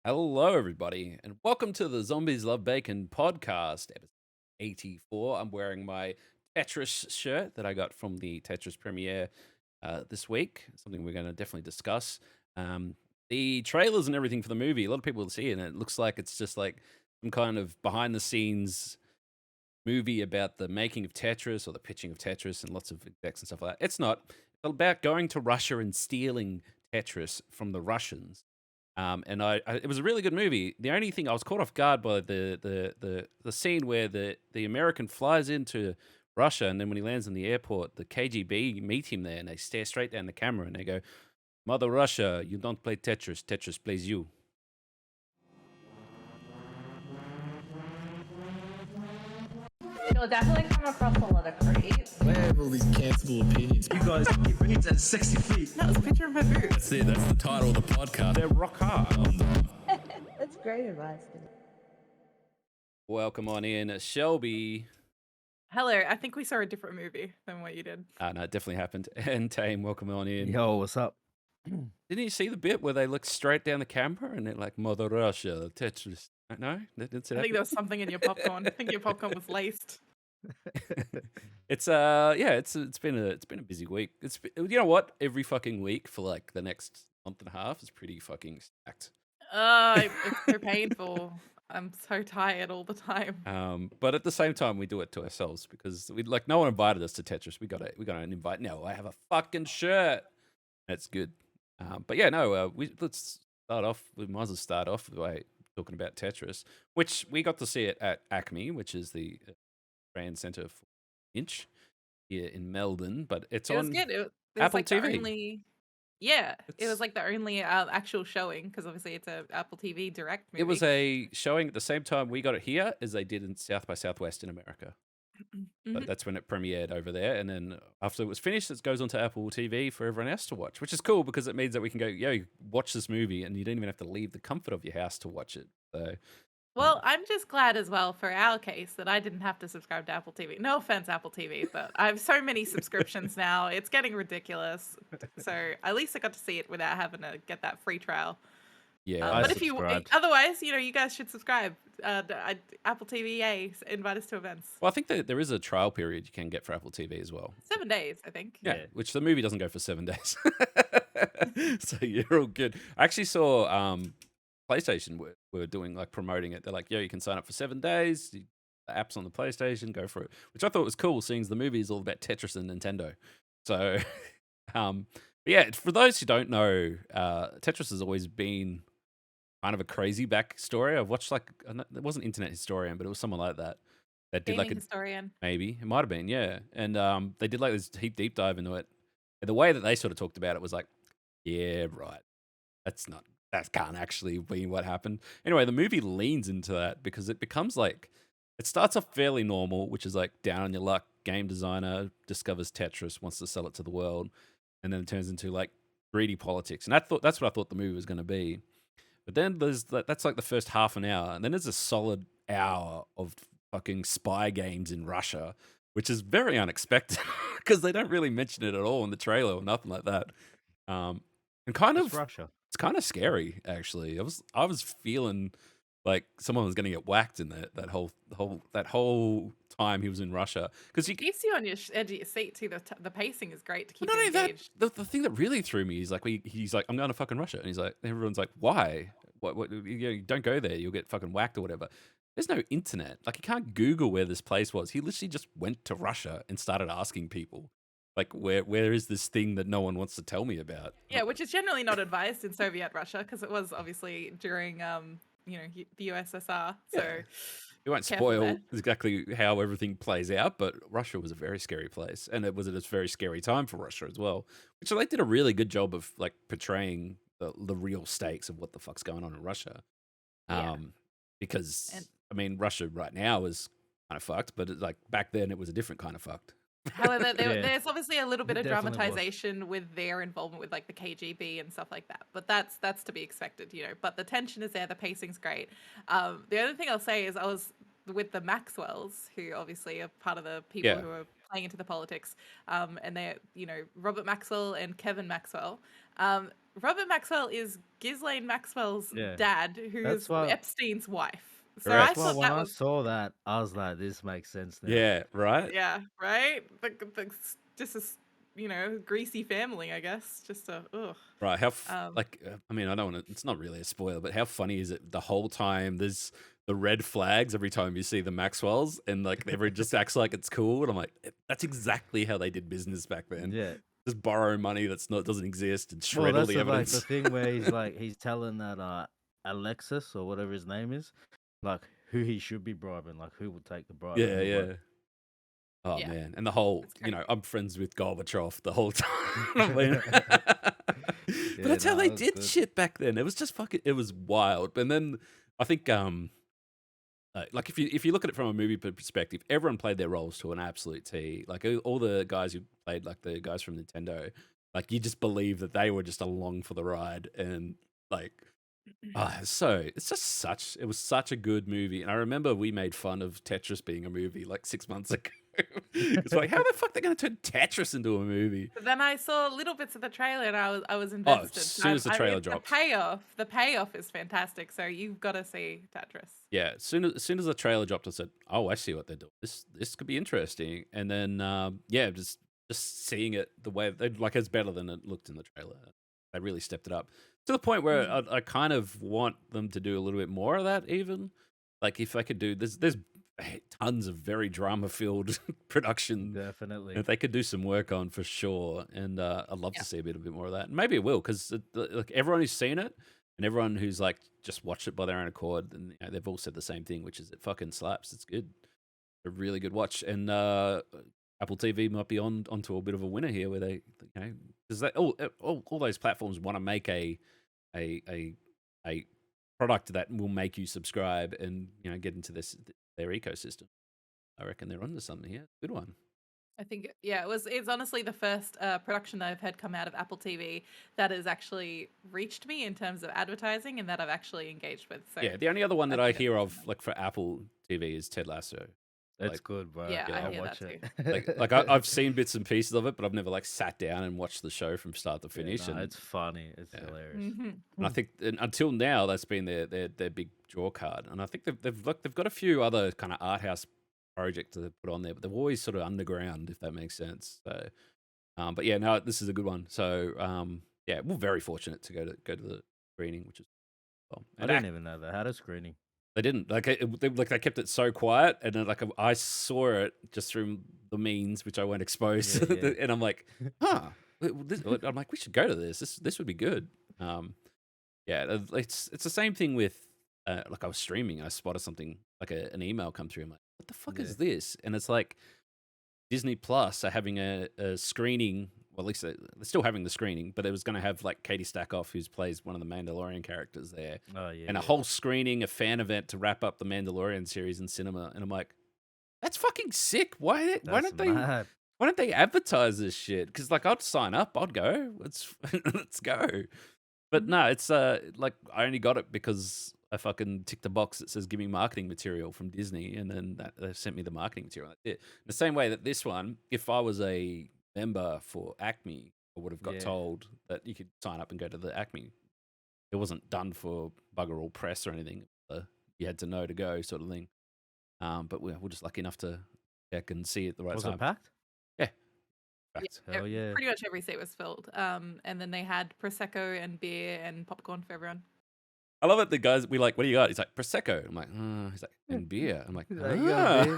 Hello, everybody, and welcome to the Zombies Love Bacon podcast, episode 84. I'm wearing my Tetris shirt that I got from the Tetris premiere this week, something we're going to definitely discuss. The trailers and everything for the movie, a lot of people will see it, and it looks like it's just like some kind of behind the scenes movie about the making of Tetris or the pitching of Tetris and lots of execs and stuff like that. It's not. It's about going to Russia and stealing Tetris from the Russians. It was a really good movie. The only thing I was caught off guard by the scene where the American flies into Russia, and then when he lands in the airport, the KGB meet him there, and they stare straight down the camera, and they go, "Mother Russia, you don't play Tetris. Tetris plays you." You'll definitely come across a lot of creeps. Where have all these cancelable opinions? You guys keep your boots at 60 feet. That was a picture of my boots. That's it, that's the title of the podcast. They're rock hard. That's great advice. Welcome on in, Shelby. Hello, I think we saw a different movie than what you did. No, it definitely happened. And Tame, welcome on in. Yo, what's up? Didn't you see the bit where they look straight down the camera and they're like, "Mother Russia, Tetris"? No, that didn't say I that. think there was something in your popcorn. I think your popcorn was laced. It's it's been a busy week. You know what? Every fucking week for like the next month and a half is pretty fucking stacked. It's so painful. I'm so tired all the time. But at the same time, we do it to ourselves because no one invited us to Tetris. We got an invite. No, I have a fucking shirt. That's good. But yeah, no. Let's start off. We might as well start off by talking about Tetris, which we got to see it at Acme, which is the brand center for Inch here in Melbourne. But it's It was on good. It was Apple like TV. it It's was like the only actual showing because obviously it's a Apple TV direct movie. It was a showing at the same time we got it here as they did in South by Southwest in America. But Mhm. that's when it premiered over there. And then after it was finished, it goes onto Apple TV for everyone else to watch, which is cool because it means that we can go, yo, watch this movie and you don't even have to leave the comfort of your house to watch it. So, Well, I'm just glad as well for our case that I didn't have to subscribe to Apple TV. No offense, Apple TV, but I have so many subscriptions now. It's getting ridiculous. So at least I got to see it without having to get that free trial. yeah. I But if you subscribed. otherwise, you guys should subscribe. Apple TV, invite us to events. Well, I think that there is a trial period you can get for Apple TV as well. 7 days, I think. Yeah, which the movie doesn't go for 7 days. So you're all good. I actually saw PlayStation were doing like promoting it. They're like, yo, you can sign up for 7 days. The app's on the PlayStation, go for it. Which I thought was cool, seeing as the movie is all about Tetris and Nintendo. So, but yeah, for those who don't know, Tetris has always been kind of a crazy backstory. I've watched it wasn't Internet Historian, but it was someone like that that did Gaming like a historian. maybe it might have been, yeah. And they did like this deep dive into it. And the way that they sort of talked about it was like, yeah, right. That can't actually be what happened. Anyway, the movie leans into that because it becomes like it starts off fairly normal, which is like down on your luck, game designer discovers Tetris, wants to sell it to the world, and then it turns into like greedy politics. And that's what I thought the movie was going to be. But then that's like the first half an hour, and then there's a solid hour of fucking spy games in Russia, which is very unexpected because they don't really mention it at all in the trailer or nothing like that. And kind It's of, Russia. it's kind of scary actually. I was feeling like someone was going to get whacked in that whole time he was in Russia because you. It keeps you on your edge of your seat too. The pacing is great to keep Not you only that, engaged. the thing that really threw me is like he's like, I'm going to fucking Russia, and he's like, everyone's like, why? What you don't go there, you'll get fucking whacked or whatever. There's no internet. Like, you can't Google where this place was. He literally just went to Russia and started asking people, like, where is this thing that no one wants to tell me about? Yeah, which is generally not advised in Soviet Russia because it was obviously during the USSR. So Yeah. We won't careful spoil there. exactly how everything plays out, but Russia was a very scary place, and it was a very scary time for Russia as well. Which they did a really good job of like portraying the real stakes of what the fuck's going on in Russia. Yeah. Because And I mean, Russia right now is kind of fucked, but like back then it was a different kind of fucked. however, Yeah. there's obviously a little bit It of definitely was. dramatization with their involvement with like the KGB and stuff like that. But that's to be expected. But the tension is there. The pacing's great. The other thing I'll say is I was with the Maxwells, who obviously are part of the people Yeah. who are playing into the politics, and they're Robert Maxwell and Kevin Maxwell. Robert Maxwell is Ghislaine Maxwell's Yeah. dad, who That's is why- Epstein's wife. So Correct. I That's why thought when that I was saw that, I was like, this makes sense now. Yeah, right. yeah, right. Just a greasy family, I guess. Just a ugh. Right. How Um, I mean, I don't want to. It's not really a spoiler, but how funny is it? The whole time there's the red flags every time you see the Maxwells, and like everyone just acts like it's cool. And I'm like, that's exactly how they did business back then. Yeah. Just borrow money doesn't exist and Well, shred all that's the the, like evidence. the thing where he's telling that Alexis or whatever his name is, like who he should be bribing, like who would take the bribe. Yeah, and yeah. what. Oh Yeah. man, and the whole, It's great. I'm friends with Gorbachev the whole time. I mean, but that's how no, they that was did good. shit back then. It was just fucking. It was wild. And then I think, like if you look at it from a movie perspective, everyone played their roles to an absolute T. Like all the guys who played, like the guys from Nintendo, like you just believe that they were just along for the ride, and like. It was such a good movie. And I remember we made fun of Tetris being a movie like 6 months ago. It's like, how the fuck are they going to turn Tetris into a movie? But then I saw little bits of the trailer and I was Oh, invested. as soon as the trailer dropped. The payoff is fantastic. So you've got to see Tetris. Yeah, as soon as the trailer dropped, I said, "Oh, I see what they're doing. This could be interesting." And then, just seeing it the way it's better than it looked in the trailer. They really stepped it up to the point where I kind of want them to do a little bit more of that. Even like if I could do there's tons of very drama filled production Definitely. that they could do some work on for sure. And I'd love to see a bit more of that. And maybe it will, because like everyone who's seen it and everyone who's like just watched it by their own accord, and they've all said the same thing, which is it fucking slaps. It's good, a really good watch. And Apple TV might be onto a bit of a winner here, where they, because all those platforms want to make a product that will make you subscribe and get into their ecosystem. I reckon they're onto something here. Good one. I think it's honestly the first production that I've had come out of Apple TV that has actually reached me in terms of advertising and that I've actually engaged with. So Yeah, the only other one that I I think hear it's of like for Apple TV is Ted Lasso. It's like- good, bro. Yeah, I I'll hear watch that it. Like I've seen bits and pieces of it, but I've never like sat down and watched the show from start to Yeah, finish. no, And it's funny. It's Yeah. hilarious. And I think until now that's been their big draw card. And I think they've got a few other kind of art house projects to put on there, but they're always sort of underground, if that makes sense. So, but yeah, no, this is a good one. So, yeah, we're very fortunate to go to the screening, which is well. I And didn't even know they had a screening. they didn't they kept it so quiet, and then I saw it just through the means which I won't expose, Yeah, yeah. and I'm like, I'm like, we should go to this. This would be good. Yeah, it's the same thing with like I was streaming, I spotted something like an email come through. I'm like, what the fuck is this? And it's like Disney Plus are having a screening. Well, at least they're still having the screening, but it was going to have like Katie Stackhoff, who plays one of the Mandalorian characters there, Oh yeah. and a whole screening, a fan event to wrap up the Mandalorian series in cinema. And I'm like, that's fucking sick. Why don't they? Mad. Why don't they advertise this shit? Because like I'd sign up, I'd go. Let's go. But no, it's like I only got it because I fucking ticked a box that says "Give me marketing material" from Disney, and then they sent me the marketing material. That's it. The same way that this one, if I was a member for Acme, I would have got Yeah. told that you could sign up and go to the Acme. It wasn't done for bugger all press or anything. You had to know to go, sort of thing. But we're just lucky enough to check and see it at the right Was time. it packed? Fact. Hell yeah. Pretty much every seat was filled. And then they had prosecco and beer and popcorn for everyone. I love it. The guys, we like, what do you got? He's like, Prosecco. I'm like, he's like, and beer. I'm like, He's like, "You got a beer,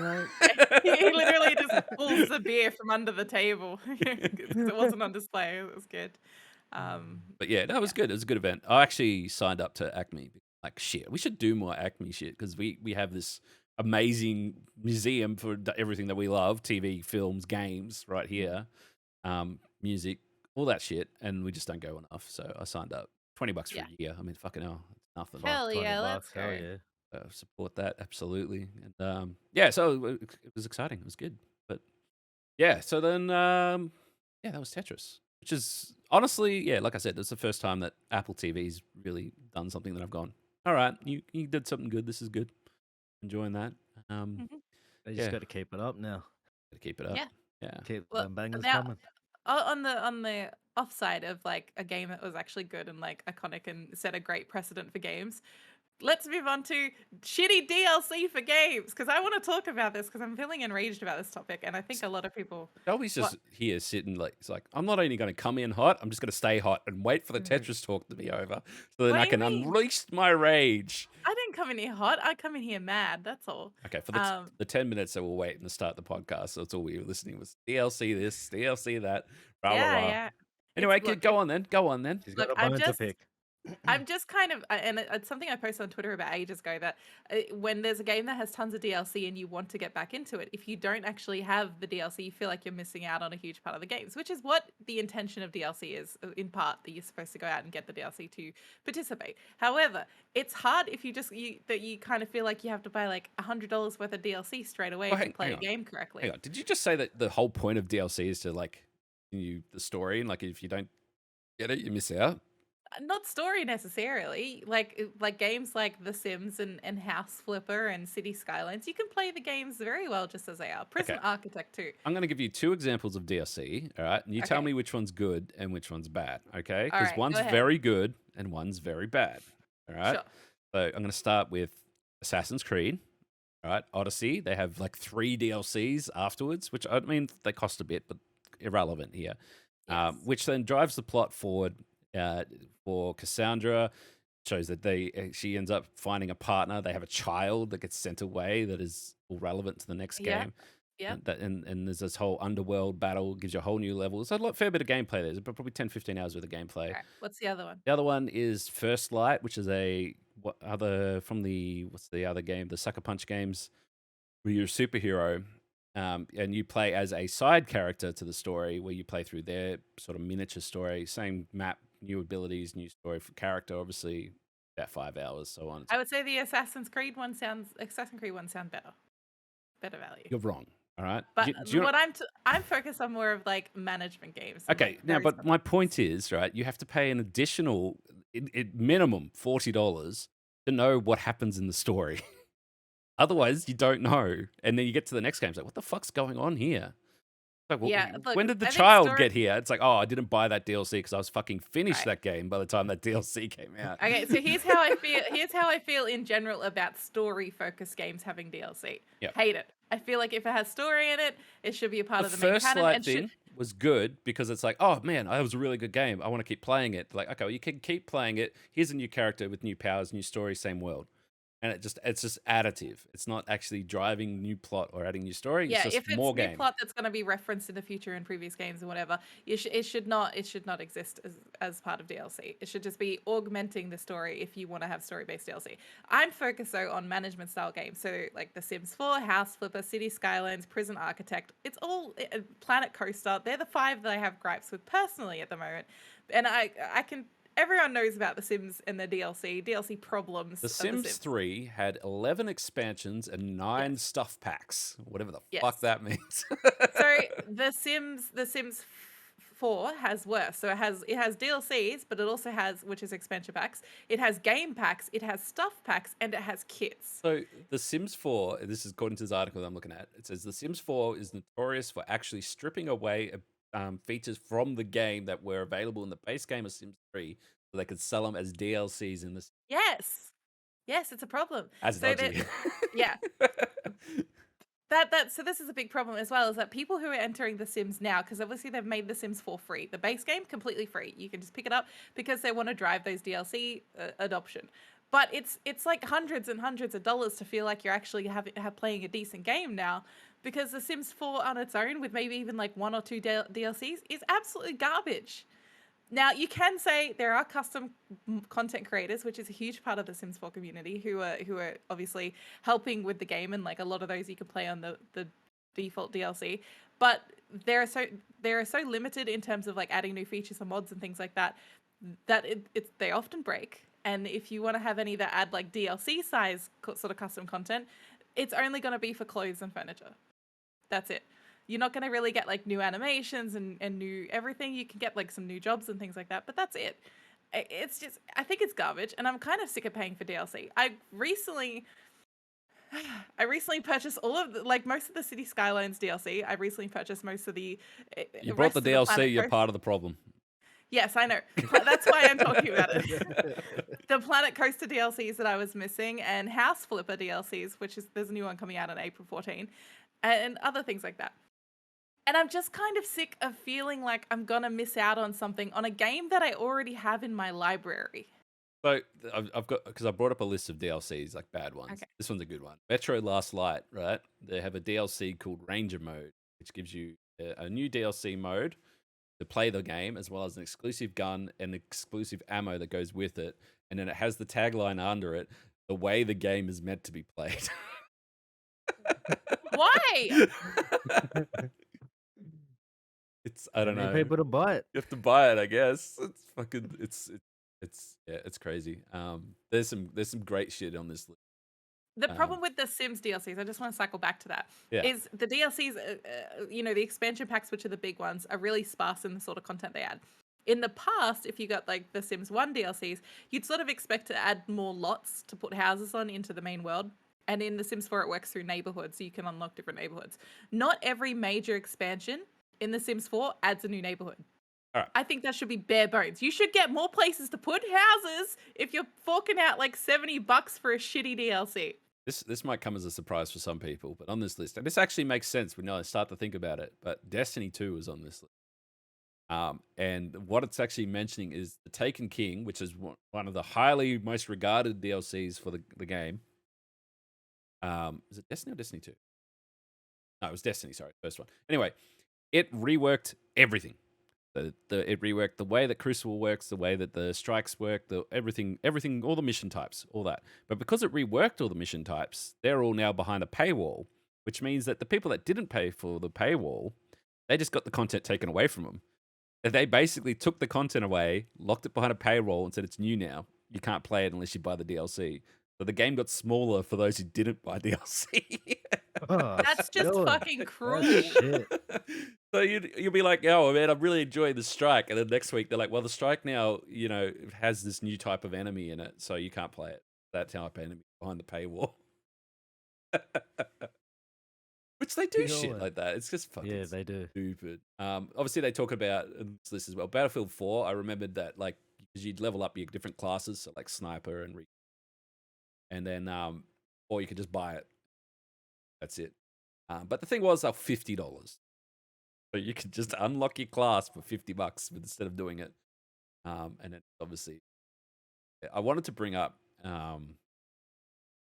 mate?" He literally just pulls the beer from under the table because it wasn't on display. It was good. But yeah, no, it was good. It was a good event. I actually signed up to Acme. Like, shit, we should do more Acme shit, because we have this amazing museum for everything that we love: TV, films, games, right here, music, all that shit, and we just don't go enough. So I signed up. $20 for Yeah. a year. I mean, fucking hell, it's nothing. Hell yeah, $20, let's hell go. yeah. Support that absolutely. And yeah, so it was exciting. It was good. But yeah, so then yeah, that was Tetris, which is honestly, yeah, like I said, it's the first time that Apple TV's really done something that I've gone, all right, you did something good. This is good. Enjoying that. They just Yeah. got to keep it up now. Gotta keep it up. Yeah. Yeah. Keep Well, them bangers now- coming. on the offside of like a game that was actually good and like iconic and set a great precedent for games, let's move on to shitty DLC for games, because I want to talk about this because I'm feeling enraged about this topic, and I think a lot of people. Shelby's just here sitting like, it's like, I'm not only going to come in hot, I'm just going to stay hot and wait for the Tetris talk to be over so then What I do can you mean? unleash my rage. I didn't come in here hot. I come in here mad. That's all. Okay, for the 10 minutes that we'll wait and start the podcast, so that's all we were listening was DLC this, DLC that, blah, blah, blah. Yeah. Anyway, Look, go on then. Go on then. He's got Look, a bone to pick. I'm just kind of, and it's something I posted on Twitter about ages ago, that when there's a game that has tons of DLC and you want to get back into it, if you don't actually have the DLC, you feel like you're missing out on a huge part of the games, which is what the intention of DLC is, in part, that you're supposed to go out and get the DLC to participate. However, it's hard if you kind of feel like you have to buy like $100 worth of DLC straight away to play a game correctly. Hang on. Did you just say that the whole point of DLC is to like continue the story, and like if you don't get it, you miss out? Not story necessarily, like games like The Sims and House Flipper and City Skylines, you can play the games very well just as they are. Prison Architect too. I'm going to give you 2 examples of DLC, all right? And you tell me which one's good and which one's bad, okay? Because right, one's very good and one's very bad, all right? Sure. So I'm going to start with Assassin's Creed, all right? Odyssey, they have like 3 DLCs afterwards, which I mean, they cost a bit, but irrelevant here. Yes. Which then drives the plot forward for Cassandra. Shows that she ends up finding a partner. They have a child that gets sent away that is all relevant to the next game. Yeah. And there's this whole underworld battle, gives you a whole new level. It's a fair bit of gameplay. There's probably 10, 15 hours worth of gameplay. Right. What's the other one? The other one is First Light, which is what's the other game? The Sucker Punch games, where you're a superhero. And you play as a side character to the story, where you play through their sort of miniature story, same map, new abilities, new story for character, obviously about 5 hours, so on. I would say the Assassin's Creed one sounds better. Better value. You're wrong, all right? But I'm focused on more of like management games. Okay, now, but my point is, right, you have to pay an additional, minimum $40 to know what happens in the story. Otherwise, you don't know. And then you get to the next game. It's like, what the fuck's going on here? Like, look, when did the I think child get here? It's like, oh, I didn't buy that DLC because I was fucking finished that game by the time that DLC came out. Okay, so here's how I feel. Here's how I feel in general about story-focused games having DLC. Yep. Hate it. I feel like if it has story in it, it should be a part of the main First canon. Light thing was good because it's like, oh man, that was a really good game. I want to keep playing it. Like, okay, well, you can keep playing it. Here's a new character with new powers, new story, same world. And it's just additive. It's not actually driving new plot or adding new story. Yeah, it's just if it's more new game. plot that's going to be referenced in the future in previous games or whatever, it should not exist as part of DLC. It should just be augmenting the story if you want to have story-based DLC. I'm focused though on management style games, so like The Sims 4, House Flipper, City Skylines, Prison Architect. It's all Planet Coaster. They're the 5 that I have gripes with personally at the moment, and I can. Everyone knows about The Sims and their DLC problems. The Sims 3 had 11 expansions and 9 stuff packs, whatever the fuck that means. So The Sims 4 has worse. So it has DLCs, but it also has, which is expansion packs. It has game packs, it has stuff packs, and it has kits. So The Sims 4, this is according to this article that I'm looking at, it says The Sims 4 is notorious for actually stripping away features from the game that were available in the base game of Sims 3, so they could sell them as DLCs in this. Yes, it's a problem. As so dodgy. Yeah. So this is a big problem as well, is that people who are entering The Sims now, because obviously they've made The Sims 4 free, the base game completely free. You can just pick it up because they want to drive those DLC adoption. But it's like hundreds and hundreds of dollars to feel like you're actually playing a decent game now, because The Sims 4 on its own, with maybe even like 1 or 2 DLCs, is absolutely garbage. Now, you can say there are custom content creators, which is a huge part of the Sims 4 community, who are obviously helping with the game, and like a lot of those you can play on the default DLC. But they're so limited in terms of like adding new features and mods and things like that, that they often break. And if you want to have any that add like DLC size sort of custom content, it's only going to be for clothes and furniture. That's it. You're not going to really get like new animations and new everything. You can get like some new jobs and things like that, but that's it. It's just, I think it's garbage, and I'm kind of sick of paying for DLC. I recently I recently purchased all of most of the City Skylines DLC. I recently purchased most of the You brought the rest of DLC, Planet you're Coast. part of the problem. Yes, I know. That's why I'm talking about it. The Planet Coaster DLCs that I was missing, and House Flipper DLCs, which is there's a new one coming out on April 14, and other things like that. And I'm just kind of sick of feeling like I'm gonna miss out on something on a game that I already have in my library. So I've got, because I brought up a list of DLCs, like bad ones. Okay. This one's a good one. Metro Last Light, right? They have a DLC called Ranger Mode, which gives you a new DLC mode to play the game, as well as an exclusive gun and exclusive ammo that goes with it. And then it has the tagline under it, the way the game is meant to be played. Why? I don't Need know. people to buy it. You have to buy it, I guess. It's fucking, it's crazy. There's some great shit on this list. The problem with the Sims DLCs, I just want to cycle back to that, Yeah. is the DLCs, the expansion packs, which are the big ones, are really sparse in the sort of content they add. In the past, if you got like the Sims 1 DLCs, you'd sort of expect to add more lots to put houses on into the main world. And in the Sims 4, it works through neighborhoods, so you can unlock different neighborhoods. Not every major expansion in the Sims 4 adds a new neighborhood. All right. I think that should be bare bones. You should get more places to put houses if you're forking out like $70 for a shitty DLC. This might come as a surprise for some people, but on this list, and this actually makes sense when I start to think about it, but Destiny 2 is on this list. And what it's actually mentioning is the Taken King, which is one of the highly most regarded DLCs for the game. Is it Destiny or Destiny 2? No, it was Destiny, sorry, first one. Anyway, it reworked everything. It reworked the way that Crucible works, the way that the strikes work, everything, all the mission types, all that. But because it reworked all the mission types, they're all now behind a paywall, which means that the people that didn't pay for the paywall, they just got the content taken away from them. And they basically took the content away, locked it behind a paywall, and said it's new now. You can't play it unless you buy the DLC. So the game got smaller for those who didn't buy DLC. Oh, That's just still, fucking that's cruel. shit. So you'll be like, oh man, I'm really enjoying the strike, and then next week they're like, well, the strike now, it has this new type of enemy in it, so you can't play it. That type of enemy behind the paywall. Which they do shit like that. It's just fucking Yeah, they do. stupid. Obviously they talk about this as well. Battlefield 4, I remembered that because you'd level up your different classes, so like sniper and then or you could just buy it. That's it. But the thing was, they're $50. So you could just unlock your class for $50 instead of doing it. And then obviously, I wanted to bring up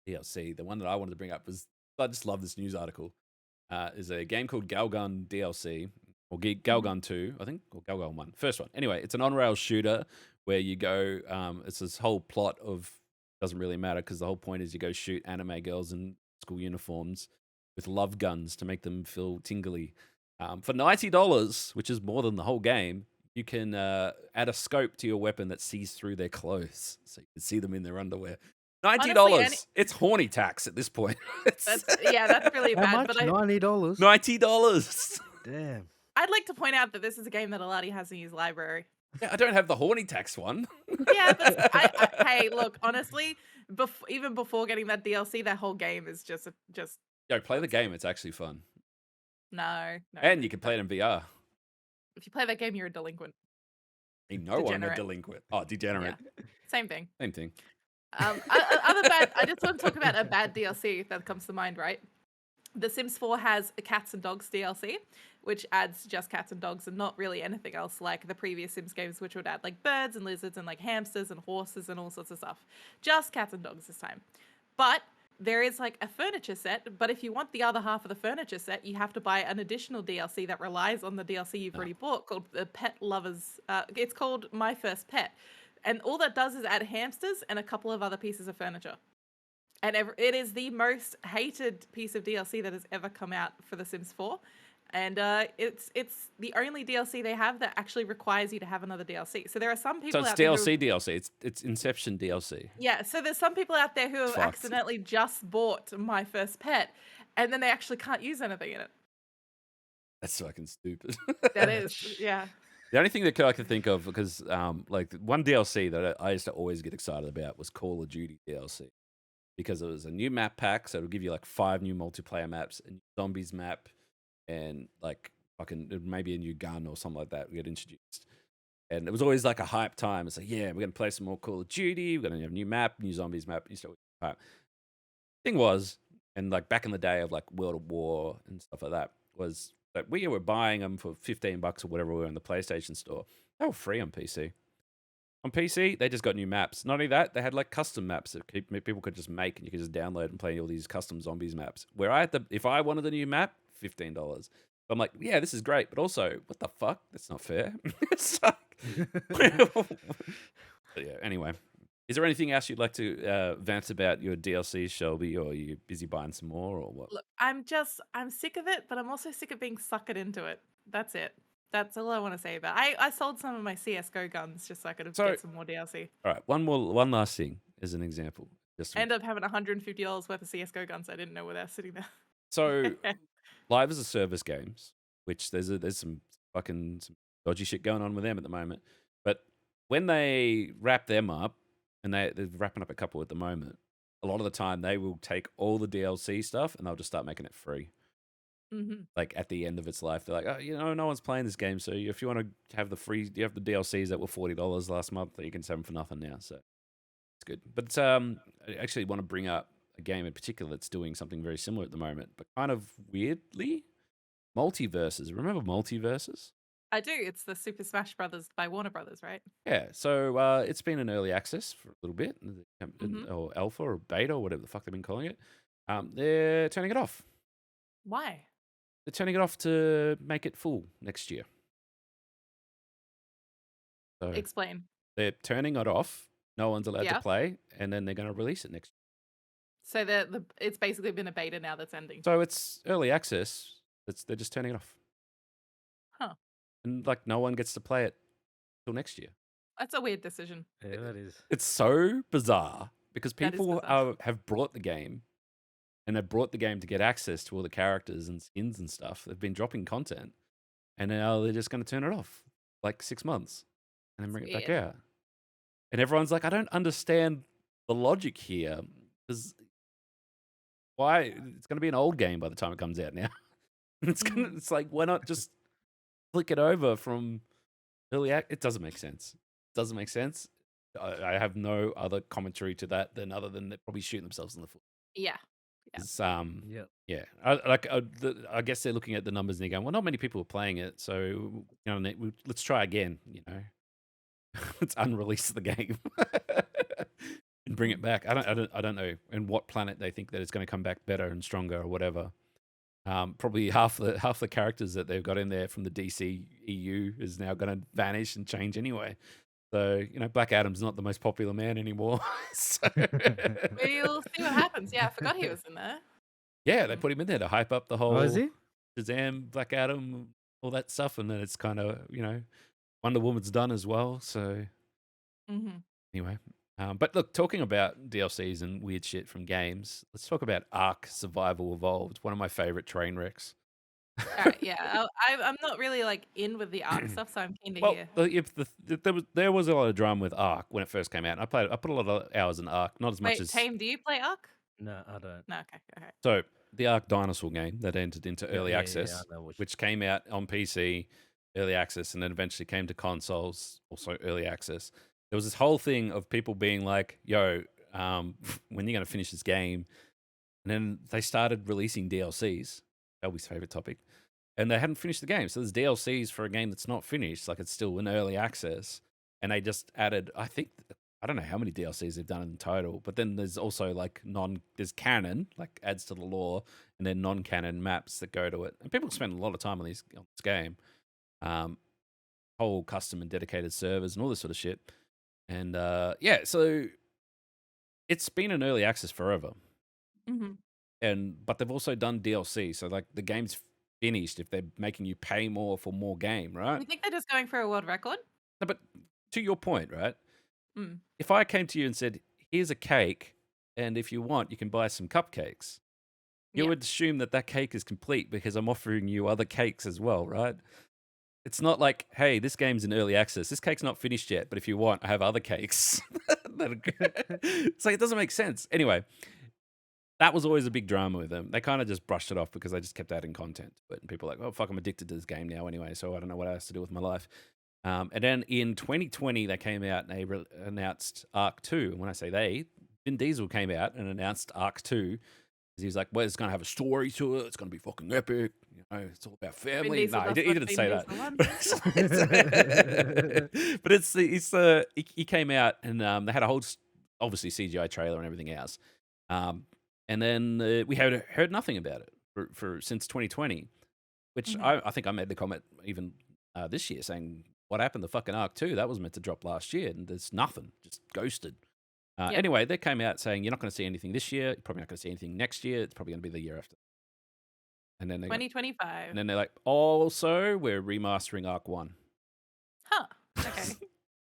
DLC. The one that I wanted to bring up was, I just love this news article. Is a game called Galgun DLC, or Galgun 2, I think, or Galgun 1. First one. Anyway, it's an on-rail shooter where you go, it's this whole plot of, doesn't really matter because the whole point is you go shoot anime girls in school uniforms with love guns to make them feel tingly. For $90, which is more than the whole game, you can add a scope to your weapon that sees through their clothes, so you can see them in their underwear. $90. Honestly, it's horny tax at this point. That's really How bad. much? But $90. $90. Damn. I'd like to point out that this is a game that Aladi has in his library. Yeah, I don't have the horny tax one. Yeah, but hey, look, honestly, even before getting that DLC, that whole game is just Yo, play the game. It's actually fun, no. and you can play it in VR. If you play that game, you're a delinquent. You know I'm a Degenerate. delinquent. Oh, degenerate. Yeah. Same thing. Same thing. I just want to talk about a bad DLC that comes to mind, right? The Sims 4 has a cats and dogs DLC, which adds just cats and dogs and not really anything else like the previous Sims games, which would add like birds and lizards and like hamsters and horses and all sorts of stuff. Just cats and dogs this time. But there is like a furniture set, but if you want the other half of the furniture set, you have to buy an additional DLC that relies on the DLC you've already bought called the Pet Lovers. It's called My First Pet. And all that does is add hamsters and a couple of other pieces of furniture. And it is the most hated piece of DLC that has ever come out for The Sims 4. And it's the only DLC they have that actually requires you to have another DLC. So there are some people So it's out there DLC DLC. It's Inception DLC. yeah, so there's some people out there who have Fucked. accidentally just bought My First Pet, and then they actually can't use anything in it. That's fucking stupid. That is, yeah. The only thing that I can think of, because like one DLC that I used to always get excited about was Call of Duty DLC. because it was a new map pack, so it'll give you like 5 new multiplayer maps, a new zombies map, and like fucking maybe a new gun or something like that will get introduced. And it was always like a hype time. It's like, yeah, we're gonna play some more Call of Duty. We're gonna have a new map, new zombies map. New stuff. Hype. Thing was, and like back in the day of like World of War and stuff like that, was that we were buying them for $15 or whatever we were in the PlayStation store. They were free on PC. On PC, they just got new maps. Not only that, they had like custom maps that people could just make, and you could just download and play all these custom zombies maps. Where if I wanted a new map, $15. I'm like, yeah, this is great, but also, what the fuck? That's not fair. It's like, but yeah. Anyway, is there anything else you'd like to vent about your DLC, Shelby, or are you busy buying some more, or what? Look, I'm sick of it, but I'm also sick of being suckered into it. That's it. That's all I want to say about it. I sold some of my CSGO guns just so I could get some more DLC. All right, one last thing as an example. I ended up having $150 worth of CSGO guns. I didn't know where they're sitting there. So, live as a service games, which there's some dodgy shit going on with them at the moment. But when they wrap them up, and they're wrapping up a couple at the moment, a lot of the time they will take all the DLC stuff and they'll just start making it free. Mm-hmm. Like at the end of its life, they're like, oh, no one's playing this game, so if you want to have you have the DLCs that were $40 last month, you can have them for nothing now. So it's good. But I actually want to bring up a game in particular that's doing something very similar at the moment, but kind of weirdly, Multiverses. Remember Multiverses? I do. It's the Super Smash Brothers by Warner Brothers, right? Yeah. So it's been in early access for a little bit, or alpha or beta or whatever the fuck they've been calling it. They're turning it off. Why? They're turning it off to make it full next year. So Explain. they're turning it off. No one's allowed to Yeah. play, and then they're going to release it next year. So it's basically been a beta now that's ending. So it's early access. They're just turning it off. Huh. And like no one gets to play it till next year. That's a weird decision. Yeah, that is. It's so bizarre because That is people bizarre. have brought the game, and they've brought the game to get access to all the characters and skins and stuff. They've been dropping content, and now they're just going to turn it off like 6 months and then bring it back out. And everyone's like, I don't understand the logic here, because why? It's going to be an old game by the time it comes out now. It's like, why not just flick it over from early act? It doesn't make sense. I have no other commentary to that other than they're probably shooting themselves in the foot. Yeah. It's, Yeah. I guess they're looking at the numbers and they're going, well, not many people are playing it, so let's try again. Let's unrelease the game and bring it back. I don't know in what planet they think that it's going to come back better and stronger or whatever. Probably half the characters that they've got in there from the DC EU is now going to vanish and change anyway. So Black Adam's not the most popular man anymore. So We'll see what happens. Yeah, I forgot he was in there. yeah, they put him in there to hype up the whole Oh, is he? Shazam, Black Adam, all that stuff, and then it's kind of Wonder Woman's done as well. So anyway, but look, talking about DLCs and weird shit from games, let's talk about Ark Survival Evolved, one of my favorite train wrecks. All right, yeah. I'm not really like in with the art stuff, so I'm keen to hear. There was a lot of drama with Ark when it first came out. I put a lot of hours in Ark, not as much Wait, as Tame, do you play Ark? No, I don't. No, okay. so the Ark dinosaur game that entered into early Yeah, access, I know what which came out on PC early access and then eventually came to consoles also early access. There was this whole thing of people being like, "Yo, when are you going to finish this game?" And then they started releasing DLCs. Shelby's favorite topic. And they hadn't finished the game. So there's DLCs for a game that's not finished. Like it's still in early access. And they just added, I don't know how many DLCs they've done in total. But then there's also like there's canon, like adds to the lore, and then non-canon maps that go to it. And people spend a lot of time on this game. Whole custom and dedicated servers and all this sort of shit. And so it's been in early access forever. But they've also done DLC. So like the game's finished if they're making you pay more for more game, right? You think they're just going for a world record? No, but to your point, right? Mm. If I came to you and said, here's a cake, and if you want, you can buy some cupcakes, you would assume that cake is complete because I'm offering you other cakes as well, right? It's not like, hey, this game's in early access. This cake's not finished yet, but if you want, I have other cakes. It's like, it doesn't make sense. Anyway, that was always a big drama with them. They kind of just brushed it off because they just kept adding content to it. And people were like, oh, fuck, I'm addicted to this game now anyway, so I don't know what else to do with my life. And then in 2020, they came out and they announced Arc 2. And when I say they, Vin Diesel came out and announced Arc 2. He was like, well, it's going to have a story to it. It's going to be fucking epic. You know, it's all about family. No, he didn't say that. But he came out and they had a whole, obviously, CGI trailer and everything else. And then we had heard nothing about it for since 2020, which I think I made the comment even this year saying, what happened to fucking Arc 2? That was meant to drop last year, and there's nothing, just ghosted. Anyway, they came out saying, you're not going to see anything this year, you're probably not going to see anything next year, it's probably going to be the year after. And then 2025. And then they're like, also, we're remastering Arc 1. Huh. Okay.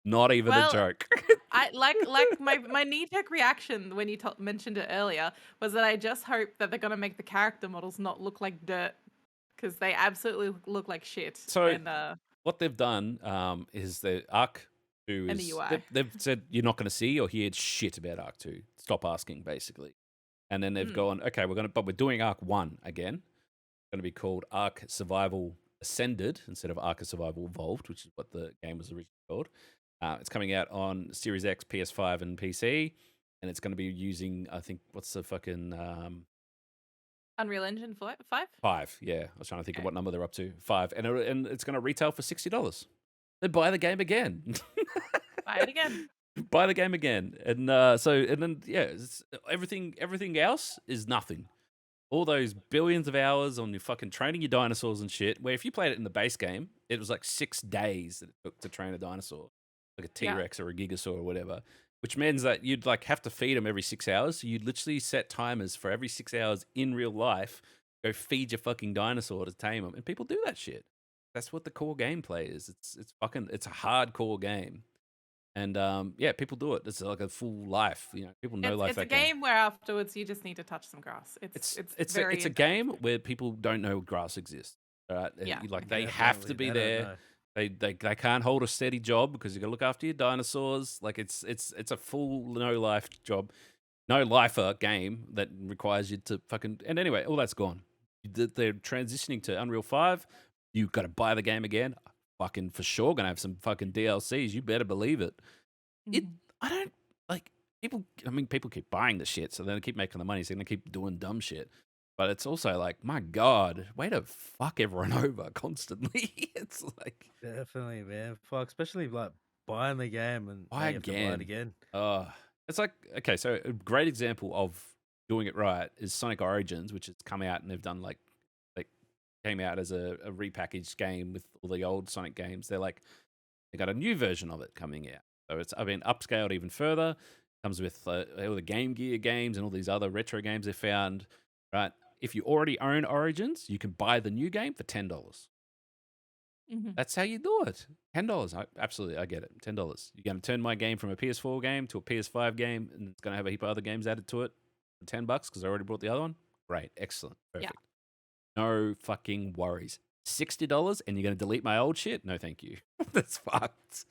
Not even a joke. I like my knee-jerk reaction when you mentioned it earlier was that I just hope that they're gonna make the character models not look like dirt, because they absolutely look like shit. So what they've done is the Arc 2 and the is UI. they've said you're not going to see or hear shit about Arc 2. Stop asking, basically. And then they've gone, okay, we're doing Arc 1 again. It's going to be called Arc Survival Ascended instead of Arc Survival Evolved, which is what the game was originally called. It's coming out on Series X, PS5, and PC, and it's going to be using, I think, what's the fucking... Unreal Engine 5? 5, yeah. I was trying to think of what number they're up to. 5. And it's going to retail for $60. Then buy the game again. Buy it again. Buy the game again. And then, everything else is nothing. All those billions of hours on your fucking training your dinosaurs and shit, where if you played it in the base game, it was like 6 days that it took to train a dinosaur, like a T-Rex or a Gigasaur or whatever, which means that you'd like have to feed them every 6 hours. So you'd literally set timers for every 6 hours in real life, go feed your fucking dinosaur to tame them. And people do that shit. That's what the core gameplay is. It's a hardcore game. And people do it. It's like a full life. You know, people know life. It's a game where afterwards you just need to touch some grass. It's a game where people don't know grass exists. Right? Yeah. They have to be there. They can't hold a steady job because you got to look after your dinosaurs. Like it's a full no life job, no lifer game that requires you to fucking. And anyway, all that's gone. They're transitioning to Unreal 5. You got to buy the game again. Fucking for sure gonna have some fucking DLCs. You better believe it. I don't like people. I mean, people keep buying the shit, so they're gonna keep making the money. So they're gonna keep doing dumb shit. But it's also like, my God, way to fuck everyone over constantly. It's like Definitely, man. Fuck, especially like buying the game and buy you have to buy it again. It's like, okay, so a great example of doing it right is Sonic Origins, which has come out and they've done like came out as a repackaged game with all the old Sonic games. They got a new version of it coming out. So it's been upscaled even further. Comes with all the Game Gear games and all these other retro games they found. Right? If you already own Origins, you can buy the new game for $10. That's how you do it. $10. Absolutely, I get it. $10. You're going to turn my game from a PS4 game to a PS5 game, and it's going to have a heap of other games added to it for $10 because I already bought the other one. Great, excellent, perfect. Yeah. No fucking worries. $60, and you're going to delete my old shit? No, thank you. That's fucked.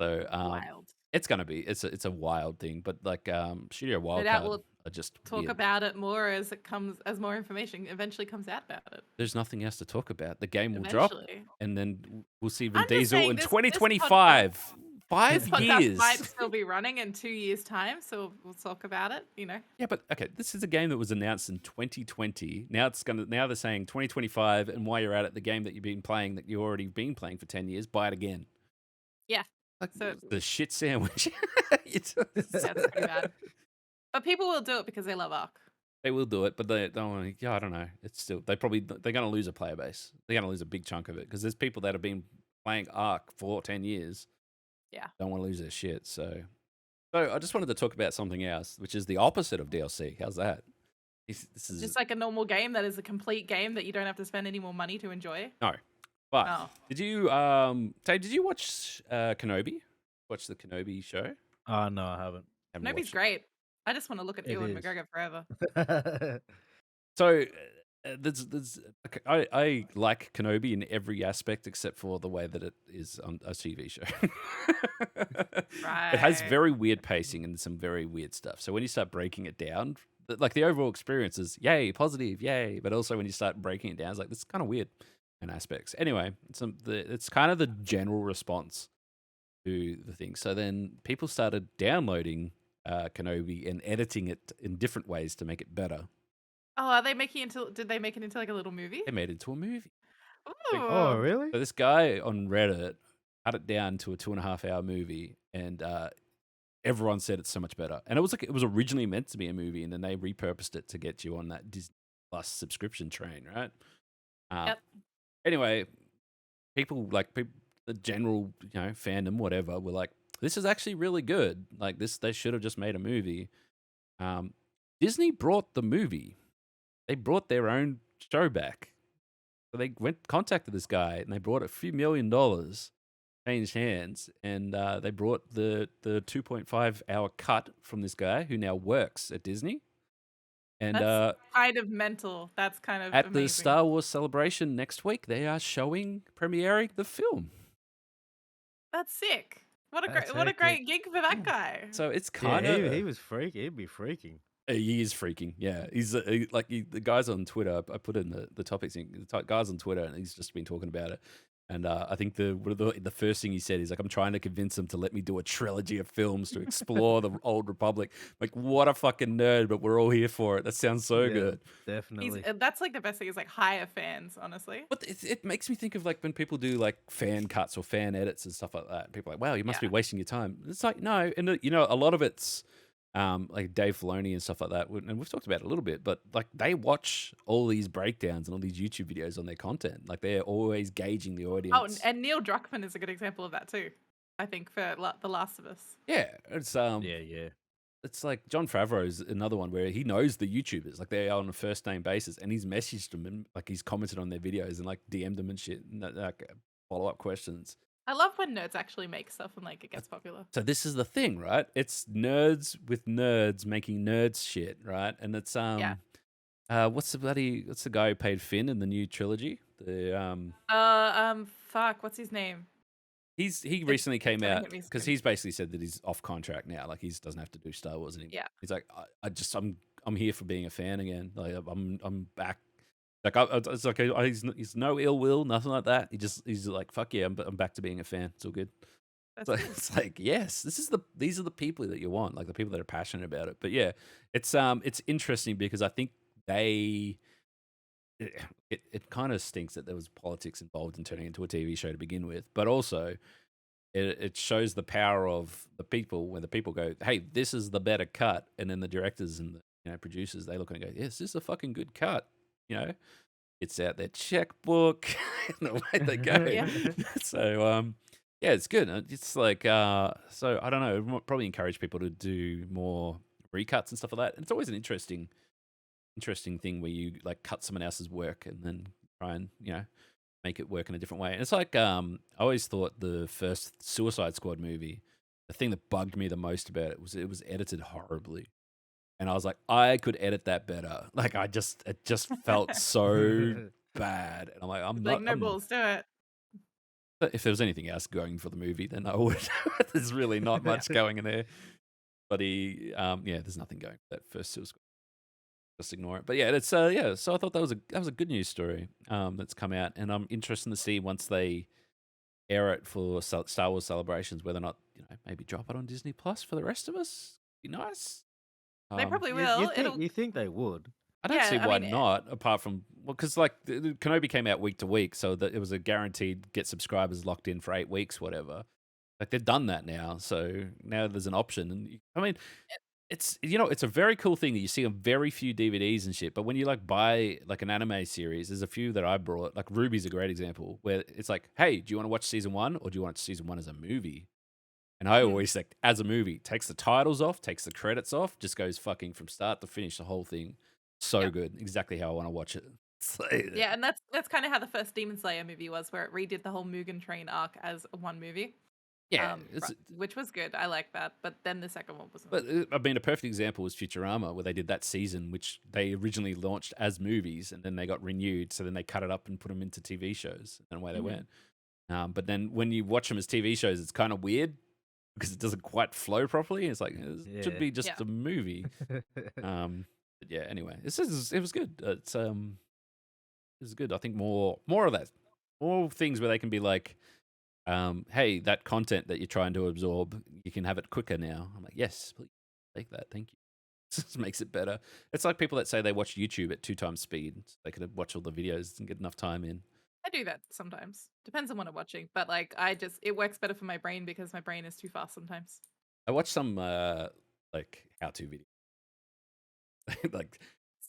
So, wild. It's going to be. It's a wild thing, but like Studio Wildcard are just talk weird. About it more as more information eventually comes out about it. There's nothing else to talk about. The game will drop, and then we'll see Vin Diesel in 2025. 5 years might still be running in 2 years' time, so we'll talk about it. You know. Yeah, but okay, this is a game that was announced in 2020. Now they're saying 2025, and while you're at it, the game that you've been playing that you've already been playing for 10 years, buy it again. Yeah. Like so, the shit sandwich. That's pretty bad. But people will do it because they love Ark. They will do it, but they don't want to. Yeah, I don't know. It's still they're going to lose a player base. They're going to lose a big chunk of it because there's people that have been playing Ark for 10 years. Yeah. Don't want to lose their shit. So I just wanted to talk about something else, which is the opposite of DLC. How's that? This is just like a normal game that is a complete game that you don't have to spend any more money to enjoy. No. But did you Dave, did you watch Kenobi? Watch the Kenobi show? No, I haven't. Kenobi's great. I just want to look at Ewan McGregor forever. So I like Kenobi in every aspect except for the way that it is on a TV show. Right. It has very weird pacing and some very weird stuff. So when you start breaking it down, like the overall experience is yay, positive, yay. But also when you start breaking it down, it's like this is kind of weird in aspects. Anyway, it's kind of the general response to the thing. So then people started downloading Kenobi and editing it in different ways to make it better. Oh, are they making it into? Did they make it into like a little movie? They made it into a movie. Oh, Ooh. really? So this guy on Reddit cut it down to a 2.5 hour movie, and everyone said it's so much better. And it was originally meant to be a movie, and then they repurposed it to get you on that Disney Plus subscription train, right? Yep. Anyway, the general fandom, whatever, were like, this is actually really good. Like this, they should have just made a movie. Disney brought the movie. They brought their own show back. So they contacted this guy, and they brought a few $1 million, changed hands, and they brought the 2.5 hour cut from this guy who now works at Disney. And That's kind of mental. That's kind of at amazing. the Star Wars celebration next week, they are premiering the film. That's sick. What a That's great hectic. gig for that guy. So it's Yeah, kind of he was freaking. He'd be freaking. He is freaking, yeah. He's the guys on Twitter. I put in the topics. The guys on Twitter, and he's just been talking about it. And I think the first thing he said is like, I'm trying to convince them to let me do a trilogy of films to explore the old Republic. Like, what a fucking nerd! But we're all here for it. That sounds so Yeah, good. Definitely. That's like the best thing is like hire fans, honestly. But it makes me think of like when people do like fan cuts or fan edits and stuff like that. People are like, wow, you must be wasting your time. It's like, no, and a lot of it's like Dave Filoni and stuff like that, and we've talked about it a little bit, but like they watch all these breakdowns and all these YouTube videos on their content. Like they're always gauging the audience. Oh, and Neil Druckmann is a good example of that too. I think for The Last of Us. Yeah, it's Yeah. it's like John Favreau's another one where he knows the YouTubers, like they are on a first name basis, and he's messaged them and like he's commented on their videos and like DM'd them and shit, and, like follow up questions. I love when nerds actually make stuff and like it gets popular. So this is the thing, right? It's nerds with nerds making nerds shit, right? And it's what's the guy who played Finn in the new trilogy? Fuck, what's his name? He recently came gonna out hit me because soon. he's basically said that he's off contract now, like he doesn't have to do Star Wars anymore. Yeah. He's like, I'm here for being a fan again. Like I'm back. Like it's like he's no ill will, nothing like that. He's like, fuck yeah, I'm back to being a fan. It's all good. That's So cool. it's like, yes, these are the people that you want, like the people that are passionate about it. But yeah, it's interesting because I think it kind of stinks that there was politics involved in turning it into a TV show to begin with, but also it shows the power of the people when the people go, hey, this is the better cut, and then the directors and the producers, they look and go, yes, this is a fucking good cut. It's out their checkbook and away they go. Yeah. So yeah, it's good. It's like so I don't know, probably encourage people to do more recuts and stuff like that. And it's always an interesting thing where you like cut someone else's work and then try and make it work in a different way. And it's like I always thought the first Suicide Squad movie, the thing that bugged me the most about it was edited horribly. And I was like, I could edit that better. Like it just felt so bad. And I'm like, Like no balls, do it. If there was anything else going for the movie, then I would. There's really not much going in there. But there's nothing going for that first Suicide Squad. Just ignore it. But yeah, it's So I thought that was a good news story that's come out, and I'm interested to see once they air it for Star Wars celebrations whether or not maybe drop it on Disney Plus for the rest of us. Be nice. They probably will. You think they would? I don't see I why mean, not. Apart from because like the Kenobi came out week to week, so that it was a guaranteed get subscribers locked in for 8 weeks, whatever. Like they've done that now, so now there's an option. And I mean, it's it's a very cool thing that you see on very few DVDs and shit. But when you like buy like an anime series, there's a few that I brought. Like Ruby's a great example where it's like, hey, do you want to watch season 1 or do you want season 1 as a movie? And I always like as a movie, takes the titles off, takes the credits off, just goes fucking from start to finish, the whole thing. So good, exactly how I want to watch it. Yeah, and that's kind of how the first Demon Slayer movie was, where it redid the whole Mugen Train arc as one movie. Yeah, which was good. I like that. But then the second one wasn't. But I mean, a perfect example was Futurama, where they did that season, which they originally launched as movies, and then they got renewed. So then they cut it up and put them into TV shows, and away they went. But then when you watch them as TV shows, it's kind of weird because it doesn't quite flow properly. It's like it should be just a movie. But yeah. Anyway, it was good. It was good. I think more of that, more things where they can be like, hey, that content that you're trying to absorb, you can have it quicker now. I'm like, yes, please take that. Thank you. Just makes it better. It's like people that say they watch YouTube at 2 times speed. So they could watch all the videos and get enough time in. I do that sometimes. Depends on what I'm watching, but like it works better for my brain because my brain is too fast sometimes. I watch some like how-to videos. Like,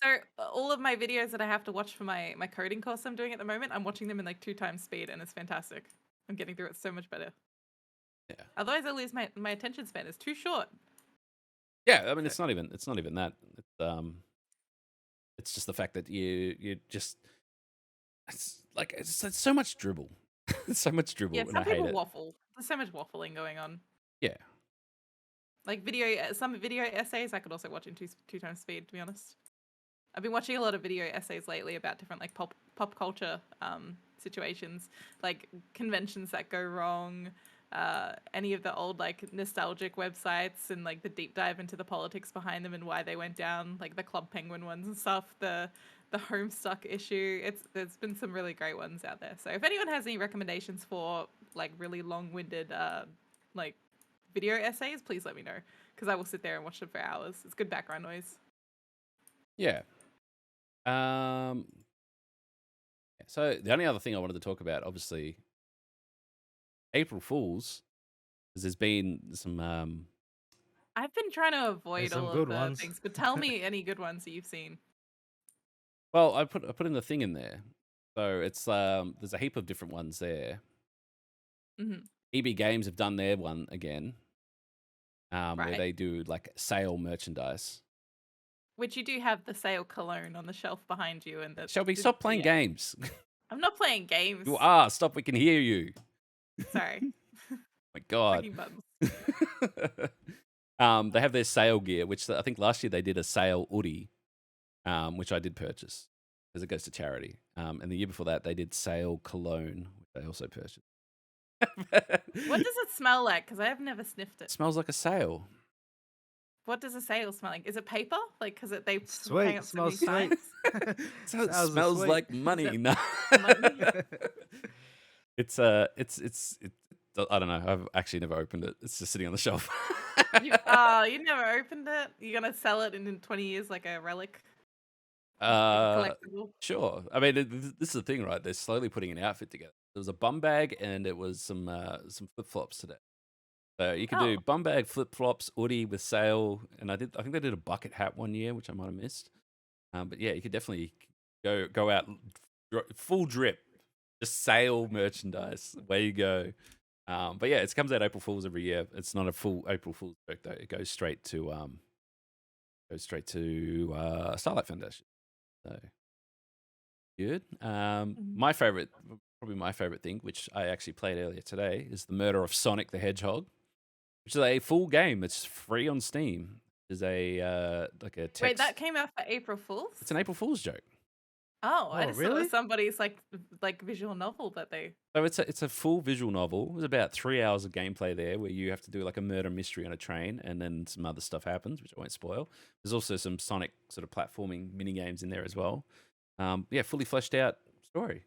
So all of my videos that I have to watch for my coding course I'm doing at the moment, I'm watching them in like 2 times speed, and it's fantastic. I'm getting through it so much better. yeah. Otherwise, I lose my attention span. It's too short. Yeah, I mean it's not even that. It's just the fact that you just it's so much dribble. It's so much dribble, Yeah, and some I hate people it. waffle. There's so much waffling going on. Yeah. Like some video essays I could also watch in 2 times speed, to be honest. I've been watching a lot of video essays lately about different like pop culture situations, like conventions that go wrong, any of the old like nostalgic websites, and like the deep dive into the politics behind them and why they went down, like the Club Penguin ones and stuff, the Homestuck issue. There's been some really great ones out there. So if anyone has any recommendations for like really long-winded like video essays, please let me know, because I will sit there and watch them for hours. It's good background noise. Yeah. So the only other thing I wanted to talk about, obviously, April Fools, because there's been some. I've been trying to avoid some all of good the ones. things, but tell me any good ones that you've seen. Well, I put in the thing in there, so it's there's a heap of different ones there. Mhm. EB Games have done their one again, where Right. they do like sale merchandise. Which you do have the sale cologne on the shelf behind you, and Shelby, stop playing games. I'm not playing games. You are. Stop. We can hear you. Sorry. My God. Clicking buttons. They have their sale gear, which I think last year they did a sale hoodie, which I did purchase because it goes to charity. And the year before that, they did sale cologne, which I also purchased. What does it smell like? Because I have never sniffed it. Smells like a sale. What does a sale smell like? Is it paper? Like, because they Sweet, hang up so many smells sweet. signs? So it Sounds smells sweet. like money. No. money? It's I don't know. I've actually never opened it. It's just sitting on the shelf. You never opened it? You're gonna sell it in 20 years like a relic? Like a collectible? Sure. I mean, this is the thing, right? They're slowly putting an outfit together. There was a bum bag and it was some flip flops today. So you can do Oh. bum bag, flip flops, hoodie with sale, and I think they did a bucket hat one year, which I might have missed. But yeah, you could definitely go out full drip, just sale merchandise. Away you go. But yeah, it comes out April Fools every year. It's not a full April Fools joke though. It goes straight to Starlight Foundation. So good. My favorite, probably my favorite thing, which I actually played earlier today, is the Murder of Sonic the Hedgehog, which is a full game. It's free on Steam. It's a like a text. Wait, that came out for April Fools? It's an April Fool's joke. Oh, I Oh, just thought it really? was somebody's like visual novel that they. So it's a full visual novel. There's about 3 hours of gameplay there where you have to do like a murder mystery on a train, and then some other stuff happens, which I won't spoil. There's also some Sonic sort of platforming mini games in there as well. Yeah, fully fleshed out story.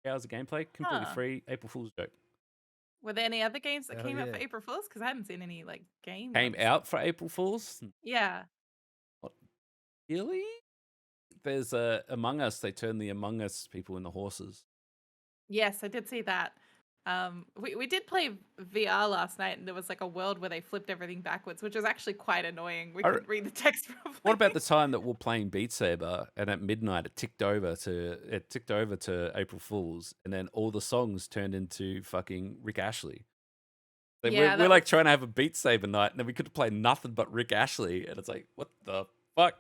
3 hours of gameplay, completely Huh. free. April Fool's joke. Were there any other games that Hell came out for yeah. April Fools? Because I hadn't seen any like game. Came ones. out for April Fool's. Yeah. Really? There's Among Us. They turned the Among Us people into horses. Yes, I did see that. We did play VR last night, and there was like a world where they flipped everything backwards, which was actually quite annoying. We I couldn't read the text properly. What about the time that we're playing Beat Saber and at midnight it ticked over to April Fools, and then all the songs turned into fucking Rick Ashley. So Yeah, we're that like trying to have a Beat Saber night, and then we could play nothing but Rick Ashley, and it's like, what the fuck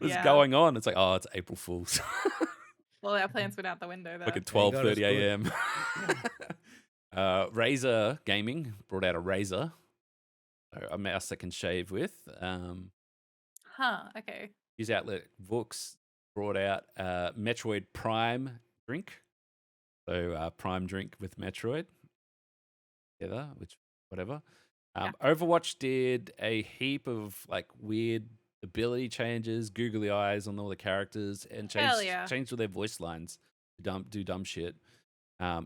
is Yeah. going on? It's like, oh, it's April Fools. Well, our plans went out the window there. Like at Yeah, you got us 12:30 a.m. Razer Gaming brought out a Razer, so a mouse that can shave with. Huh, okay. News outlet Vooks brought out Metroid Prime drink. So Prime drink with Metroid together, which whatever. Yeah. Overwatch did a heap of like weird ability changes, googly eyes on all the characters, and Hell yeah. changed all their voice lines to do dumb shit.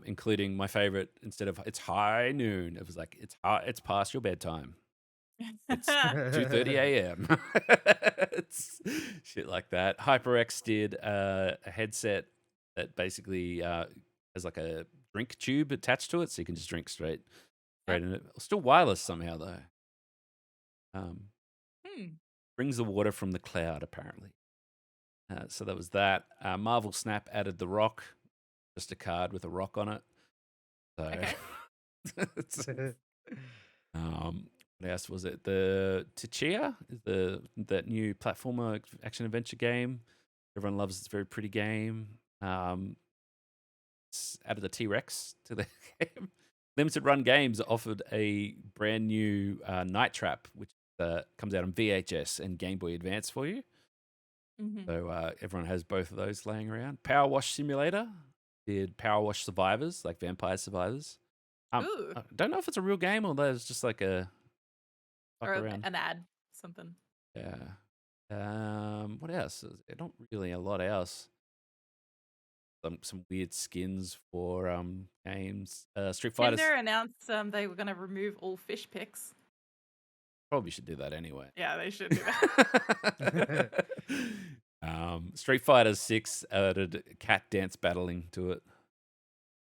Including my favorite. Instead of "it's high noon," it was like it's past your bedtime. It's 2:30 a.m. It's shit like that. HyperX did a headset that basically has like a drink tube attached to it, so you can just drink straight in it. Still wireless somehow though. Brings the water from the cloud apparently. So that was that. Marvel Snap added the rock, just a card with a rock on it. So, Okay. what else was it? The Tichia is that new platformer action adventure game. Everyone loves. It's a very pretty game. It's added a T-Rex to the game. Limited Run Games offered a brand new Night Trap, which comes out on VHS and Game Boy Advance for you. So everyone has both of those laying around. Power Wash Simulator did Power Wash Survivors, like Vampire Survivors. I don't know if it's a real game or there's just like a fuck Or around. an ad, something. Yeah. What else? Not really a lot else. Some weird skins for games. Street Fighter. Tinder announced they were going to remove all fish pics. Probably should do that anyway. Yeah, they should do that. Street Fighter 6 added cat dance battling to it.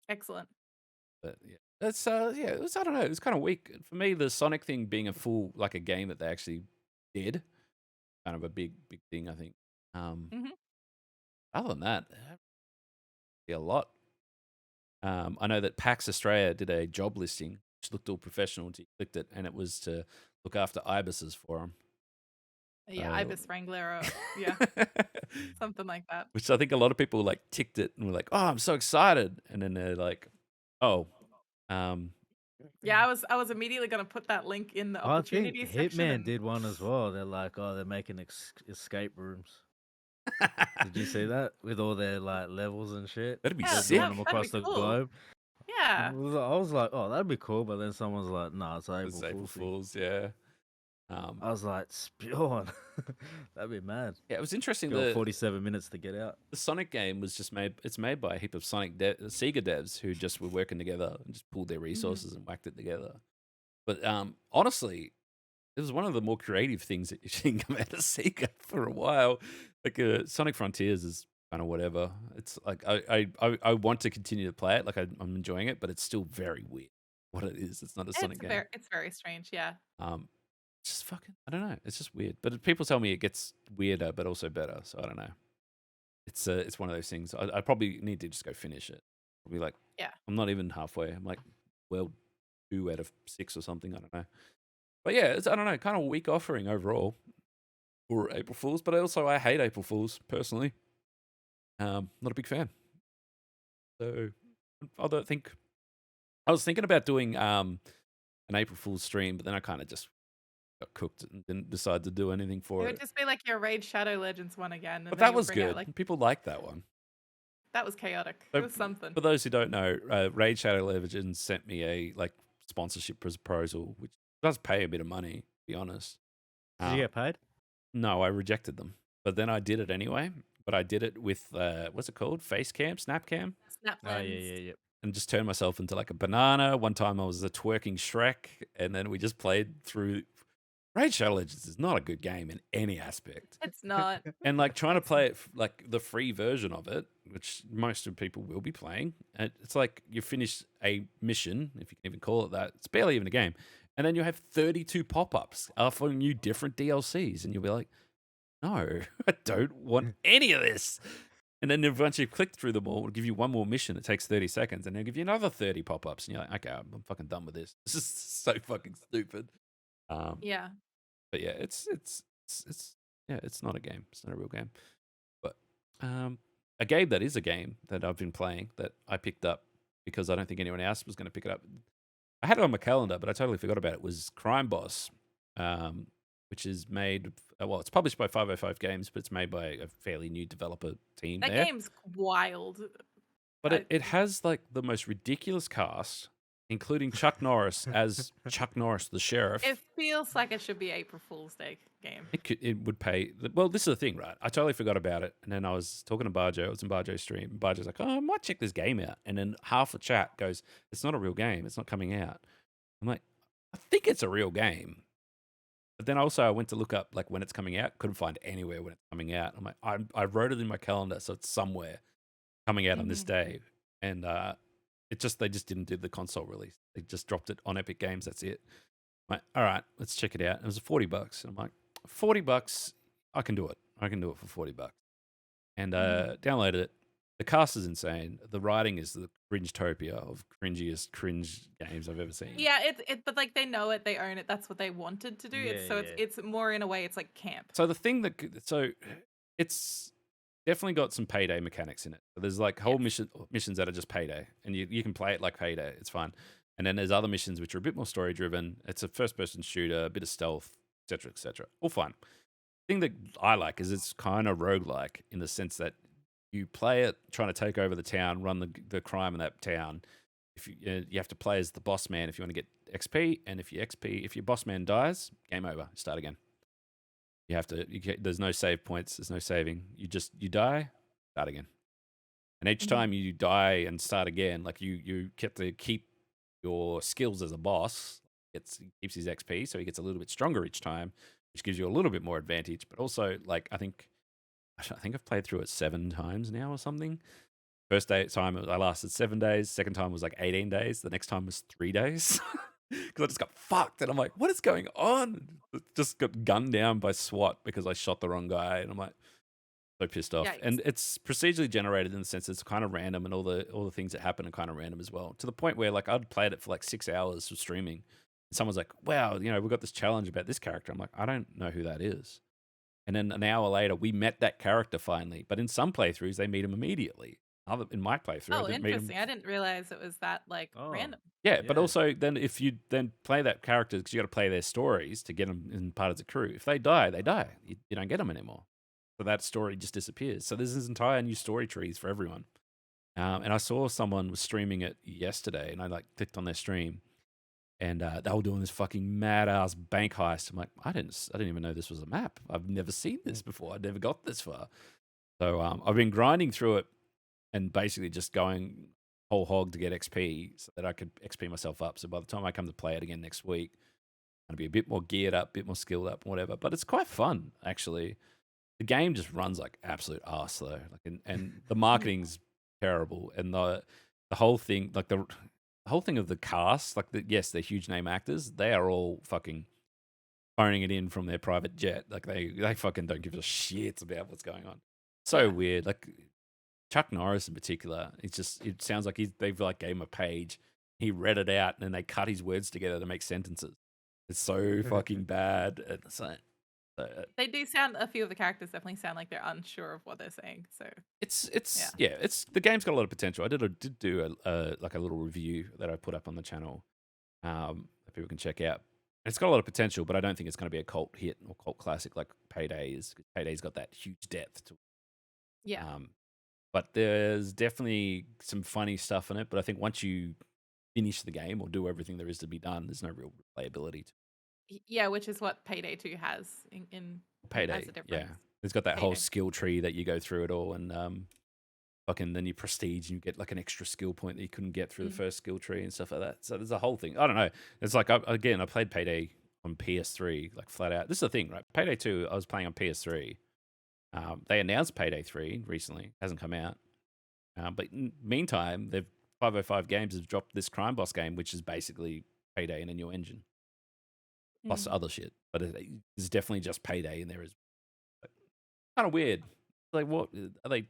Excellent. But yeah, that's it was, I don't know, it was kind of weak for me. The Sonic thing being a game that they actually did, kind of a big thing, I think. Other than that, a lot. I know that PAX Australia did a job listing which looked all professional until you clicked it, and it was to look after ibises for them. Yeah, Ibis Wrangler, or yeah, something like that. Which I think a lot of people like ticked it and were like, "Oh, I'm so excited," and then they're like, "Oh, Yeah, I was immediately going to put that link in the I think opportunity section. Hitman and- did one as well. They're like, oh, they're making escape rooms. Did you see that with all their like levels and shit? that'd be Yeah, They're sick." doing them that'd be across the cool. globe. Yeah. I was like, oh, that'd be cool. But then someone's like, no, it's It's April April Fool's. Fools, yeah. I was like, spawn. That'd be mad. Yeah, it was interesting. Got The 47 minutes to get out. Sonic game was just made. It's made by a heap of Sega devs who just were working together and just pulled their resources and whacked it together. But honestly, it was one of the more creative things that you've seen come out of Sega for a while. Like Sonic Frontiers is kind of whatever. It's like I want to continue to play it. Like I'm enjoying it, but it's still very weird what it is. It's not a Sonic game. It's very strange, yeah. Just fucking, I don't know. It's just weird. But people tell me it gets weirder, but also better. So I don't know. It's one of those things. I probably need to just go finish it. Probably like, Yeah. I'm not even halfway. I'm like, well, 2 out of 6 or something. I don't know. But yeah, I don't know. Kind of a weak offering overall for April Fools. But I hate April Fools personally. Not a big fan. So I don't think. I was thinking about doing an April Fool's stream, but then I kind of just got cooked and didn't decide to do anything It for would it. just be like your Raid Shadow Legends one again. And But then that you'll was bring out, good. like, People liked that one. that was chaotic. So It was something. For those who don't know, Raid Shadow Legends sent me a sponsorship proposal, which does pay a bit of money, to be honest. Did you get paid? No, I rejected them. But then I did it anyway. But I did it with, what's it called? Facecam? Snapcam? Snap Oh, lens. yeah. And just turned myself into like a banana. One time I was a twerking Shrek. And then we just played through. Raid Shadow Legends is not a good game in any aspect. It's not. And like trying to play it like the free version of it, which most of people will be playing, and it's like you finish a mission, if you can even call it that. It's barely even a game, and then you have 32 pop-ups offering you different DLCs, and you'll be like, "No, I don't want any of this." And then once you've clicked through them all, it'll give you one more mission that takes 30 seconds, and they'll give you another 30 pop-ups, and you're like, "Okay, I'm fucking done with this. This is so fucking stupid." Yeah. But yeah, it's not a game. It's not a real game. But a game that is a game that I've been playing that I picked up because I don't think anyone else was going to pick it up. I had it on my calendar, but I totally forgot about it. Was Crime Boss, which is made. Well, it's published by 505 Games, but it's made by a fairly new developer team. That there. game's wild. But it has like the most ridiculous cast. including Chuck Norris as Chuck Norris, the sheriff. It feels like it should be April Fool's Day game. It would pay. Well, this is the thing, right? I totally forgot about it. And then I was talking to Barjo. It was in Barjo's stream. And Barjo's like, oh, I might check this game out. And then half the chat goes, it's not a real game. It's not coming out. I'm like, I think it's a real game. But then also I went to look up like when it's coming out. Couldn't find anywhere when it's coming out. I'm like, I wrote it in my calendar, so it's somewhere coming out on this day. And they just didn't do the console release. They just dropped it on Epic Games. That's it. I'm like, all right, let's check it out. It was $40. And I'm like, $40, I can do it. I can do it for $40. And downloaded it. The cast is insane. The writing is the cringe-topia of cringiest cringe games I've ever seen. Yeah, but like they know it, they own it. That's what they wanted to do. It's more in a way, it's like camp. So it's definitely got some Payday mechanics in it. So there's like whole missions that are just Payday, and you can play it like Payday. It's fun. And then there's other missions which are a bit more story-driven. It's a first-person shooter, a bit of stealth, etc., etc. All fun. The thing that I like is it's kind of roguelike in the sense that you play it trying to take over the town, run the crime in that town. If you have to play as the boss man if you want to get XP, and if your boss man dies, game over. Start again. There's no save points. There's no saving. You die, start again. And each time you die and start again, like you get to keep your skills as a boss. He keeps his XP, so he gets a little bit stronger each time, which gives you a little bit more advantage. But also, like I think I've played through it 7 times now or something. First time I lasted 7 days. Second time was like 18 days. The next time was 3 days because I just got fucked. And I'm like, what is going on? Just got gunned down by SWAT because I shot the wrong guy. And I'm like, so pissed off. Yikes. And it's procedurally generated in the sense it's kind of random, and all the things that happen are kind of random as well. To the point where like I'd played it for like 6 hours of streaming. And someone's like, wow, we've got this challenge about this character. I'm like, I don't know who that is. And then an hour later, we met that character finally. But in some playthroughs, they meet him immediately. In my playthrough, Oh, I didn't meet him. interesting. I didn't realize it was that random. Yeah, but also then if you then play that character, because you got to play their stories to get them in part of the crew. If they die, they die. You don't get them anymore. So that story just disappears. So there's this entire new story trees for everyone. And I saw someone was streaming it yesterday, and I like clicked on their stream. And they were doing this fucking mad ass bank heist. I'm like, I didn't even know this was a map. I've never seen this before. I never got this far. So I've been grinding through it and basically just going whole hog to get XP so that I could XP myself up. So by the time I come to play it again next week, I'm gonna be a bit more geared up, a bit more skilled up, whatever. But it's quite fun actually. The game just runs like absolute arse though. And the marketing's terrible, and the whole thing, like the whole thing of the cast, like yes, they're huge name actors. They are all fucking phoning it in from their private jet. Like they fucking don't give a shit about what's going on. So weird. Like Chuck Norris in particular, it sounds like they've like gave him a page. He read it out and then they cut his words together to make sentences. It's so fucking bad. They do sound, a few of the characters definitely sound like they're unsure of what they're saying. So it's the game's got a lot of potential. I did do a little review that I put up on the channel that people can check out. It's got a lot of potential, but I don't think it's going to be a cult hit or cult classic like Payday is. Payday's got that huge depth to it. Yeah. But there's definitely some funny stuff in it. But I think once you finish the game or do everything there is to be done, there's no real replayability to it. Yeah, which is what Payday 2 has in Payday. has a difference. Yeah, it's got that whole Payday. skill tree that you go through it all, and fucking then you prestige and you get like an extra skill point that you couldn't get through the first skill tree and stuff like that. So there's a whole thing. I don't know. It's like I played Payday on PS3 like flat out. This is the thing, right? Payday 2 I was playing on PS3. They announced Payday 3 recently. Hasn't come out. But meantime, 505 Games has dropped this Crime Boss game, which is basically Payday in a new engine. Plus other shit. But it's definitely just Payday in there. Is kind of weird. Like, what are they?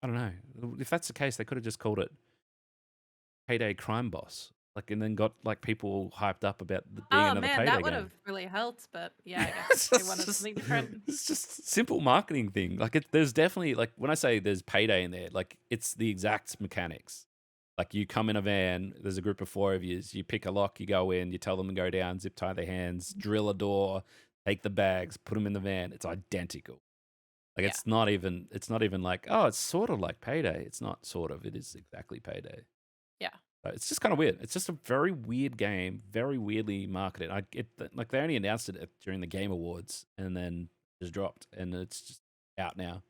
I don't know. If that's the case, they could have just called it Payday Crime Boss. Like, and then got like people hyped up about being another Payday that game. would have really helped, but yeah, I guess they wanted something different. It's just a simple marketing thing. Like, there's definitely, like, when I say there's Payday in there, like, it's the exact mechanics. Like, you come in a van, there's a group of 4 of you pick a lock, you go in, you tell them to go down, zip tie their hands, drill a door, take the bags, put them in the van. It's identical. Like, it's not even like, oh, it's sort of like Payday. It's not sort of. It is exactly Payday. Yeah. It's just kind of weird. It's just a very weird game, very weirdly marketed. Like they only announced it during the Game Awards and then just dropped, and it's just out now.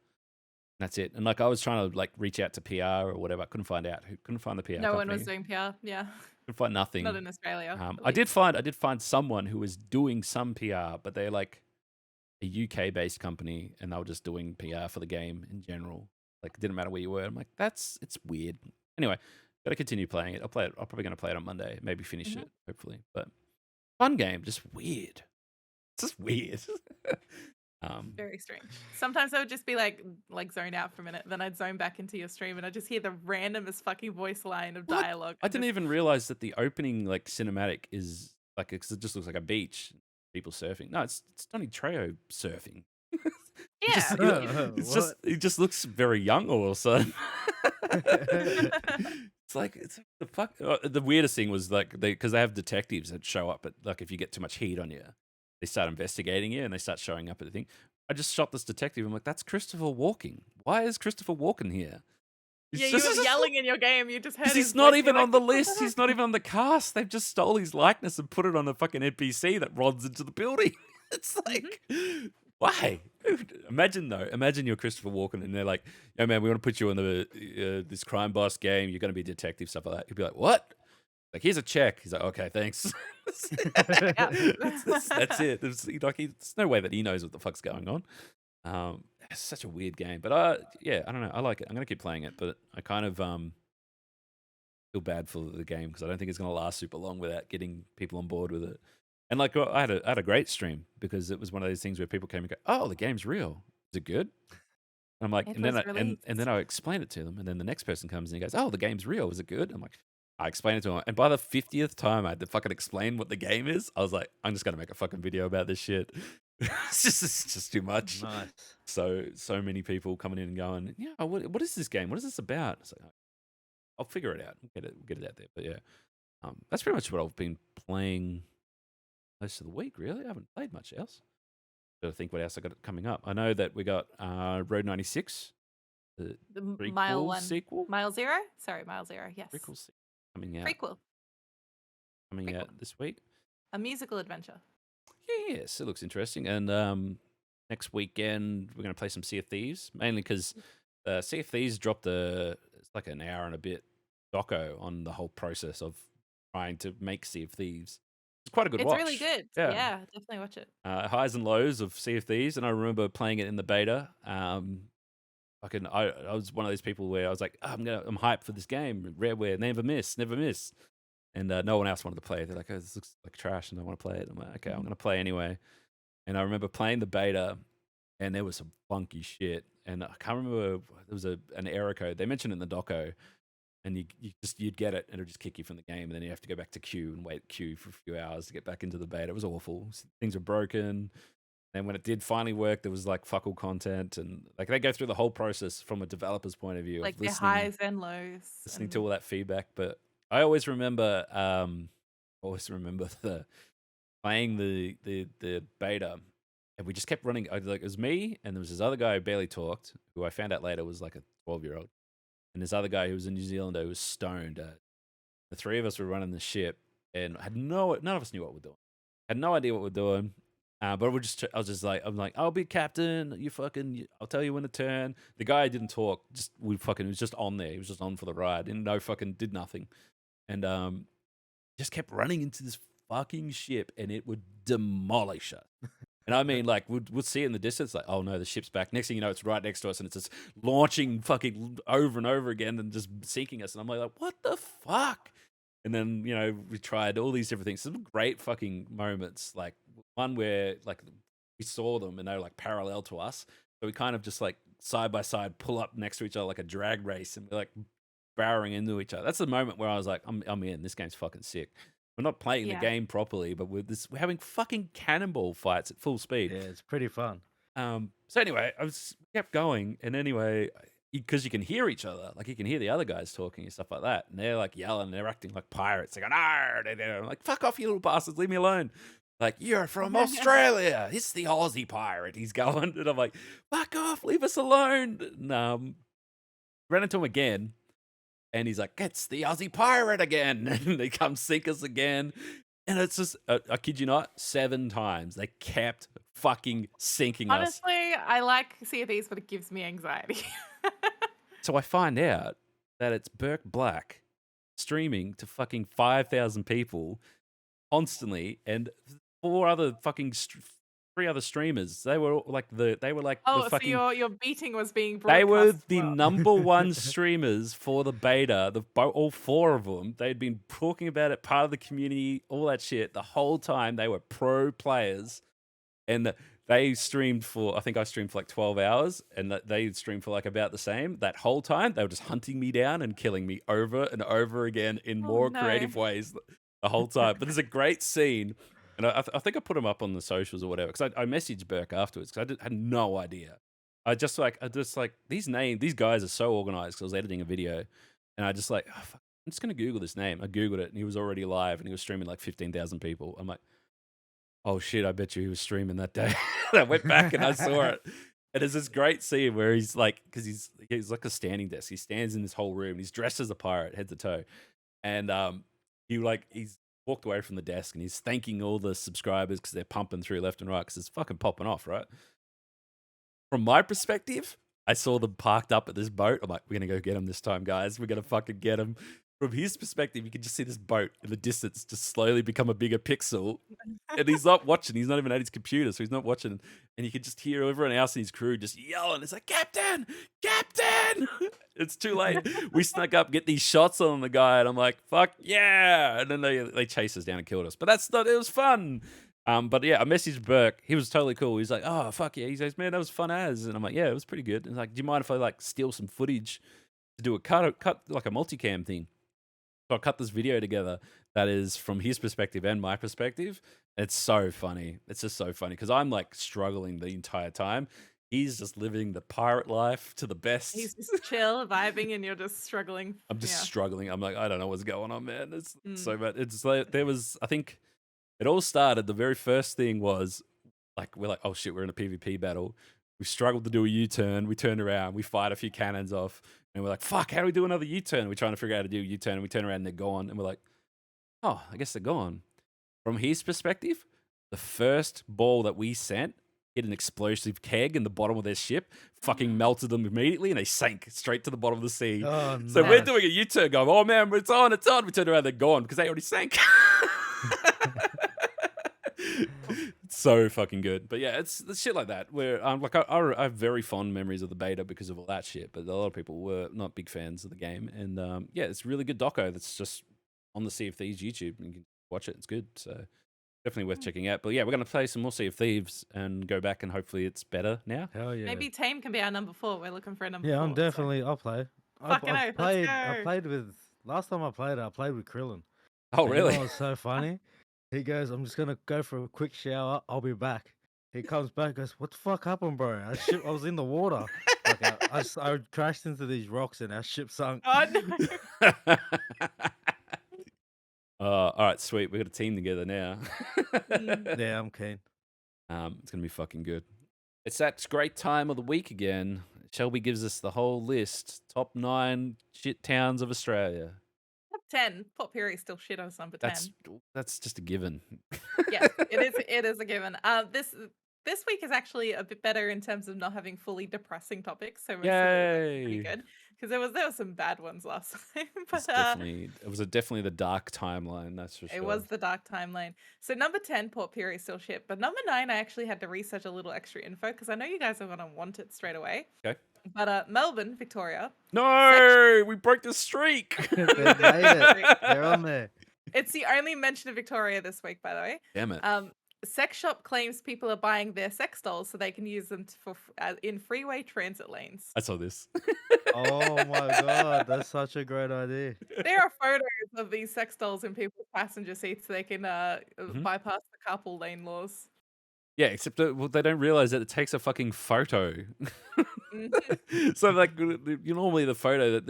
That's it. And like I was trying to like reach out to PR or whatever, I couldn't find out. Couldn't find the PR No one company. was doing PR. Yeah, Couldn't find nothing. not in Australia. at I did least. find someone who was doing some PR, but they're like a UK based company, and they were just doing PR for the game in general. Like it didn't matter where you were. I'm like, it's weird. Anyway, got to continue playing it. I'll play it. I'm probably going to play it on Monday. Maybe finish Mhm. it, hopefully. But fun game, just weird. It's just weird. Very strange. Sometimes I would just be like zone out for a minute, then I'd zone back into your stream, and I just hear the randomest fucking voice line of Well, dialogue. I and didn't just- even realize that the opening like cinematic is like it just looks like a beach, people surfing. No, it's Donny Trejo surfing. He Yeah, just- it's What? just he just looks very young all of a sudden. It's like the fuck. The weirdest thing was like because they have detectives that show up, but like if you get too much heat on you, they start investigating you and they start showing up at the thing. I just shot this detective. I'm like, that's Christopher Walken. Why is Christopher Walken here? He's yeah, you just- were yelling in your game. You just heard. 'Cause his he's not voice, even you're on the like, list. He's not even on the cast. They've just stole his likeness and put it on a fucking NPC that runs into the building. It's like, why? Imagine you're Christopher Walken and they're like, "Yo, man, we want to put you in the this crime boss game. You're going to be a detective, stuff like that." You'd be like, "What?" Like, here's a check. He's like, "Okay, thanks." That's it. There's no way that he knows what the fuck's going on. It's such a weird game, but yeah, I don't know. I like it. I'm gonna keep playing it, but I kind of feel bad for the game because I don't think it's gonna last super long without getting people on board with it. And like I had a great stream because it was one of those things where people came and go, "Oh, the game's real. Is it good?" I'm like, It and then was and then I explain it to them, and then the next person comes and he goes, "Oh, the game's real. Is it good?" I'm like, I explain it to him, and by the 50th time I had to fucking explain what the game is, I was like, I'm just gonna make a fucking video about this shit. It's just too much. Nice. So many people coming in and going, "Yeah, what is this game? What is this about?" It's like, I'll figure it out. We'll get it out there. But yeah, that's pretty much what I've been playing most of the week. Really, I haven't played much else. Got to think what else I got coming up. I know that we got Road 96, the The prequel Mile 1. sequel, Mile 0? Sorry, Mile 0. Yes. prequel sequel coming out Prequel. out this week. A musical adventure. Yes, it looks interesting. And next weekend we're going to play some Sea of Thieves, mainly because Sea of Thieves dropped it's like an hour and a bit doco on the whole process of trying to make Sea of Thieves. It's quite a good It's watch. really good. Yeah. Yeah, definitely watch it. Highs and lows of Sea of Thieves, and I remember playing it in the beta. I was one of those people where I was like, I'm hyped for this game. Rareware, never miss. And no one else wanted to play it. They're like, "Oh, this looks like trash," and I want to play it. I'm like, "Okay, I'm going to play anyway." And I remember playing the beta, and there was some funky shit. And I can't remember, there was an error code. They mentioned it in the doco, and you'd get it, and it'd just kick you from the game, and then you have to go back to queue and wait queue for a few hours to get back into the beta. It was awful. Things were broken. And when it did finally work, there was like fuck all content, and like they go through the whole process from a developer's point of view, Like of the highs and lows. listening to all that feedback. But I always remember, the playing the beta, and we just kept running. Like it was me, and there was this other guy who barely talked, who I found out later was like a 12-year-old, and this other guy who was a New Zealander who was stoned. The three of us were running the ship, and none of us knew what we're doing. Had no idea what we're doing. But I was like, I'll be captain. I'll tell you when to turn. The guy didn't talk. He was just on there. He was just on for the ride. And did nothing. And just kept running into this fucking ship, and it would demolish us. And I mean, like, we'd see it in the distance, like, oh no, the ship's back. Next thing you know, it's right next to us, and it's just launching fucking over and over again and just sinking us. And I'm like, what the fuck? And then, we tried all these different things. Some great fucking moments. Like, one where, like, we saw them, and they were, like, parallel to us. So we kind of just, like, side by side pull up next to each other like a drag race, and we're, like, barreling into each other. That's the moment where I was like, I'm in. This game's fucking sick. We're not playing the game properly, but we're having fucking cannonball fights at full speed. Yeah, it's pretty fun. So anyway, kept going, and anyway, because you can hear each other, like you can hear the other guys talking and stuff like that, and they're like yelling, they're acting like pirates. They're going, I'm like, fuck off, you little bastards, leave me alone. Like, you're from Australia. It's the Aussie pirate. He's going, and I'm like, fuck off, leave us alone. And, ran into him again. And he's like, it's the Aussie pirate again. And they come sink us again. And it's just, I kid you not, 7 times. They kept fucking sinking us. Honestly, I like Sea of Thieves, but it gives me anxiety. So I find out that it's Burke Black streaming to fucking 5,000 people constantly, and 3 other streamers. They were like the Oh, so fucking. your beating was being They broadcast were as the well. number 1 streamers for the beta. All 4 of them. They'd been talking about it, part of the community, all that shit. The whole time they were pro players, and they streamed for. I think I streamed for like 12 hours, and they streamed for like about the same. That whole time they were just hunting me down and killing me over and over again in more no. creative ways the whole time. But there's a great scene. And I think I put him up on the socials or whatever, because I messaged Burke afterwards because I had no idea. I just like these guys are so organized, because I was editing a video, and I just like, oh, fuck, I'm just gonna Google this name. I Googled it, and he was already live, and he was streaming like 15,000 people. I'm like, oh shit, I bet you he was streaming that day. I went back and I saw it. And there's this great scene where he's like, because he's like a standing desk. He stands in this whole room, and he's dressed as a pirate, head to toe, and he's walked away from the desk, and he's thanking all the subscribers because they're pumping through left and right, because it's fucking popping off, right? From my perspective, I saw them parked up at this boat. I'm like, we're going to go get them this time, guys. We're going to fucking get them. From his perspective, you can just see this boat in the distance just slowly become a bigger pixel. And he's not watching. He's not even at his computer, so he's not watching. And you can just hear everyone else in his crew just yelling. It's like, Captain! Captain! It's too late. We snuck up, get these shots on the guy, and I'm like, fuck yeah! And then they chased us down and killed us. But it was fun. But yeah, I messaged Burke. He was totally cool. He's like, oh, fuck yeah. He says, man, that was fun as. And I'm like, yeah, it was pretty good. And he's like, do you mind if I like steal some footage to do a cut like a multicam thing? So I cut this video together that is from his perspective and my perspective. It's so funny. It's just so funny, because I'm like struggling the entire time. He's just living the pirate life to the best. He's just chill, vibing, and you're just struggling. I'm just struggling. I'm like, I don't know what's going on, man. It's so bad. It's like I think it all started. The very first thing was like, we're like, oh shit, we're in a PvP battle. We struggled to do a U-turn. We turned around. We fired a few cannons off. And we're like, fuck, how do we do another U-turn? We're trying to figure out how to do a U-turn. And we turn around and they're gone. And we're like, oh, I guess they're gone. From his perspective, the first ball that we sent hit an explosive keg in the bottom of their ship, fucking melted them immediately, and they sank straight to the bottom of the sea. Oh, So nice. we're doing a U-turn going, oh man, it's on. We turn around, they're gone because they already sank. So fucking good. But yeah, it's shit like that where I have very fond memories of the beta because of all that shit, but a lot of people were not big fans of the game. And yeah, it's really good doco that's just on the Sea of Thieves YouTube, and you can watch it. It's good. So definitely worth checking out. But yeah, we're going to play some more Sea of Thieves and go back, and hopefully it's better now. Hell yeah. Maybe Tame can be our number 4. We're looking for a number 4. Yeah, I'm so- definitely. I'll play. Fucking oath, let's played. go. I played with. Last time I played with Krillin. Oh, And really? You know what's so funny? He goes, I'm just gonna go for a quick shower. I'll be back. He comes back, goes, what the fuck happened, bro? I was in the water. Like, I crashed into these rocks and our ship sunk. Oh no. All right, sweet. We got a team together now. Yeah, I'm keen. It's gonna be fucking good. It's that great time of the week again. Shelby gives us the whole list. Top 9 shit towns of Australia. Top 10. Port Pirie is still shit as number 10. That's just a given. Yes, it is a given. This week is actually a bit better in terms of not having fully depressing topics. So we're pretty Yay! good. Because there were some bad ones last time. But It was definitely the dark timeline, that's for sure. it was the dark timeline. So number 10, Port Pirie is still shit. But number 9, I actually had to research a little extra info because I know you guys are going to want it straight away. Okay. But Melbourne, Victoria. No, we broke the streak. They made it. They're on there. It's the only mention of Victoria this week, by the way. Damn it. Sex shop claims people are buying their sex dolls so they can use them in freeway transit lanes. I saw this. Oh my god, that's such a great idea. There are photos of these sex dolls in people's passenger seats so they can bypass the carpool lane laws. Yeah, except they don't realize that it takes a fucking photo. Mhm. So like, normally the photo that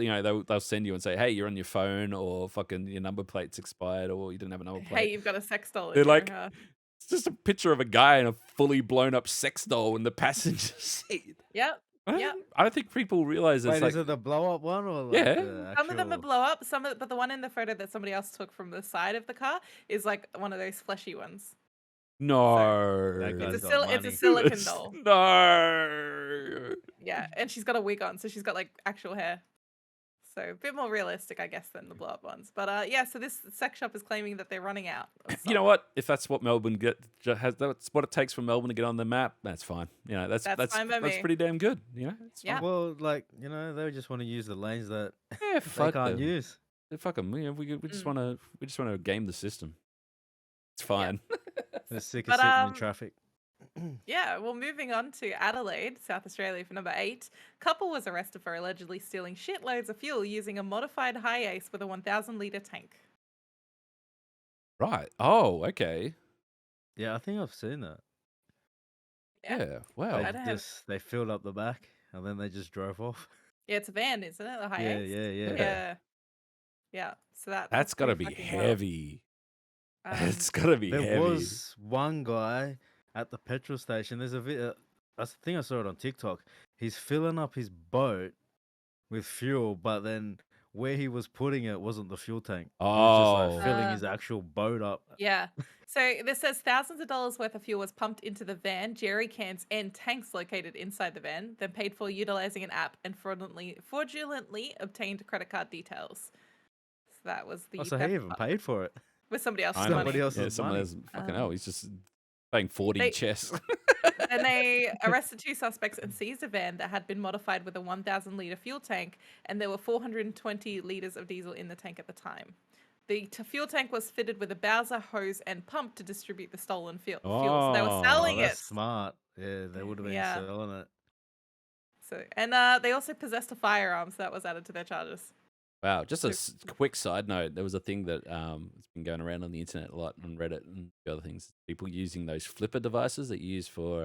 they'll send you and say, hey, you're on your phone, or fucking your number plate's expired, or you didn't have a number plate. Hey, you've got a sex doll. They're in like, your, it's just a picture of a guy in a fully blown up sex doll in the passenger seat. Yep. Yep. I don't think people realize it's Wait, like is it the blow up one or like Yeah. the Some of them are actual? blow up, but the one in the photo that somebody else took from the side of the car is like one of those fleshy ones. no. That guy's It's a got it's a money. silicon doll. No. Yeah, and she's got a wig on, so she's got like actual hair. So a bit more realistic, I guess, than the blow up ones. But yeah, so this sex shop is claiming that they're running out of You know stock. what? If that's what Melbourne that's what it takes for Melbourne to get on the map. That's fine. You know, that's fine by me. pretty damn good. You know, it's Yeah. fine. Well, like they just want to use the lanes that Yeah, they fuck can't them. use. Fuck them. You know, we just Mm. want to game the system. It's fine. They're sick of But sitting in traffic. yeah, well, moving on to Adelaide, South Australia for number 8. Couple was arrested for allegedly stealing shitloads of fuel using a modified high ace with a 1,000-litre tank. Right. Oh, okay. Yeah, I think I've seen that. Yeah. Yeah. Wow. I don't have- They filled up the back and then they just drove off. Yeah, it's a van, isn't it? The high Yeah, ace? yeah, yeah. Yeah. Yeah. So That's got to pretty be fucking wild. heavy. It's Um, got to be There heavy. was one guy at the petrol station. There's a video. I think I saw it on TikTok. He's filling up his boat with fuel, but then where he was putting it wasn't the fuel tank. He was just Oh. like filling his actual boat up. yeah. So this says thousands of dollars worth of fuel was pumped into the van, jerry cans and tanks located inside the van, then paid for utilizing an app and fraudulently obtained credit card details. So that was the Oh, so he even paid for it. with somebody else's I know. money. Somebody else's Yeah, someone money. has fucking Um, hell. He's just paying 40 they- chess. And they arrested 2 suspects and seized a van that had been modified with a 1,000-litre fuel tank, and there were 420 litres of diesel in the tank at the time. The fuel tank was fitted with a Bowser hose and pump to distribute the stolen fuel. So they were Oh, selling That's it. smart. Yeah, they would have been Yeah. selling it. So they also possessed a firearm, so that was added to their charges. Wow, just a quick side note. There was a thing that it's been going around on the internet a lot on Reddit and other things. People using those flipper devices that you use for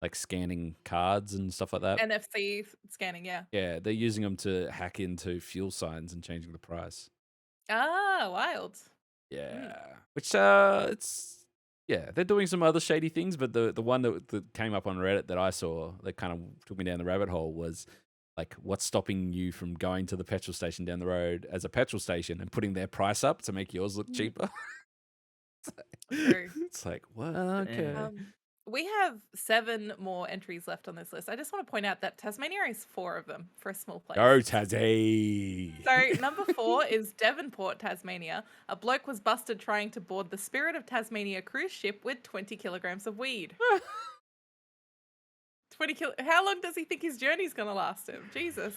like scanning cards and stuff like that. NFC scanning, yeah. Yeah, they're using them to hack into fuel signs and changing the price. Ah, wild. Yeah, which they're doing some other shady things, but the one that came up on Reddit that I saw that kind of took me down the rabbit hole was like, what's stopping you from going to the petrol station down the road as a petrol station and putting their price up to make yours look cheaper? True. It's like, what? Okay. We have 7 more entries left on this list. I just want to point out that Tasmania is 4 of them for a small place. Go Tassie. So number 4 is Devonport, Tasmania. A bloke was busted trying to board the Spirit of Tasmania cruise ship with 20 kilograms of weed. 20 How long does he think his journey's gonna last him? Jesus.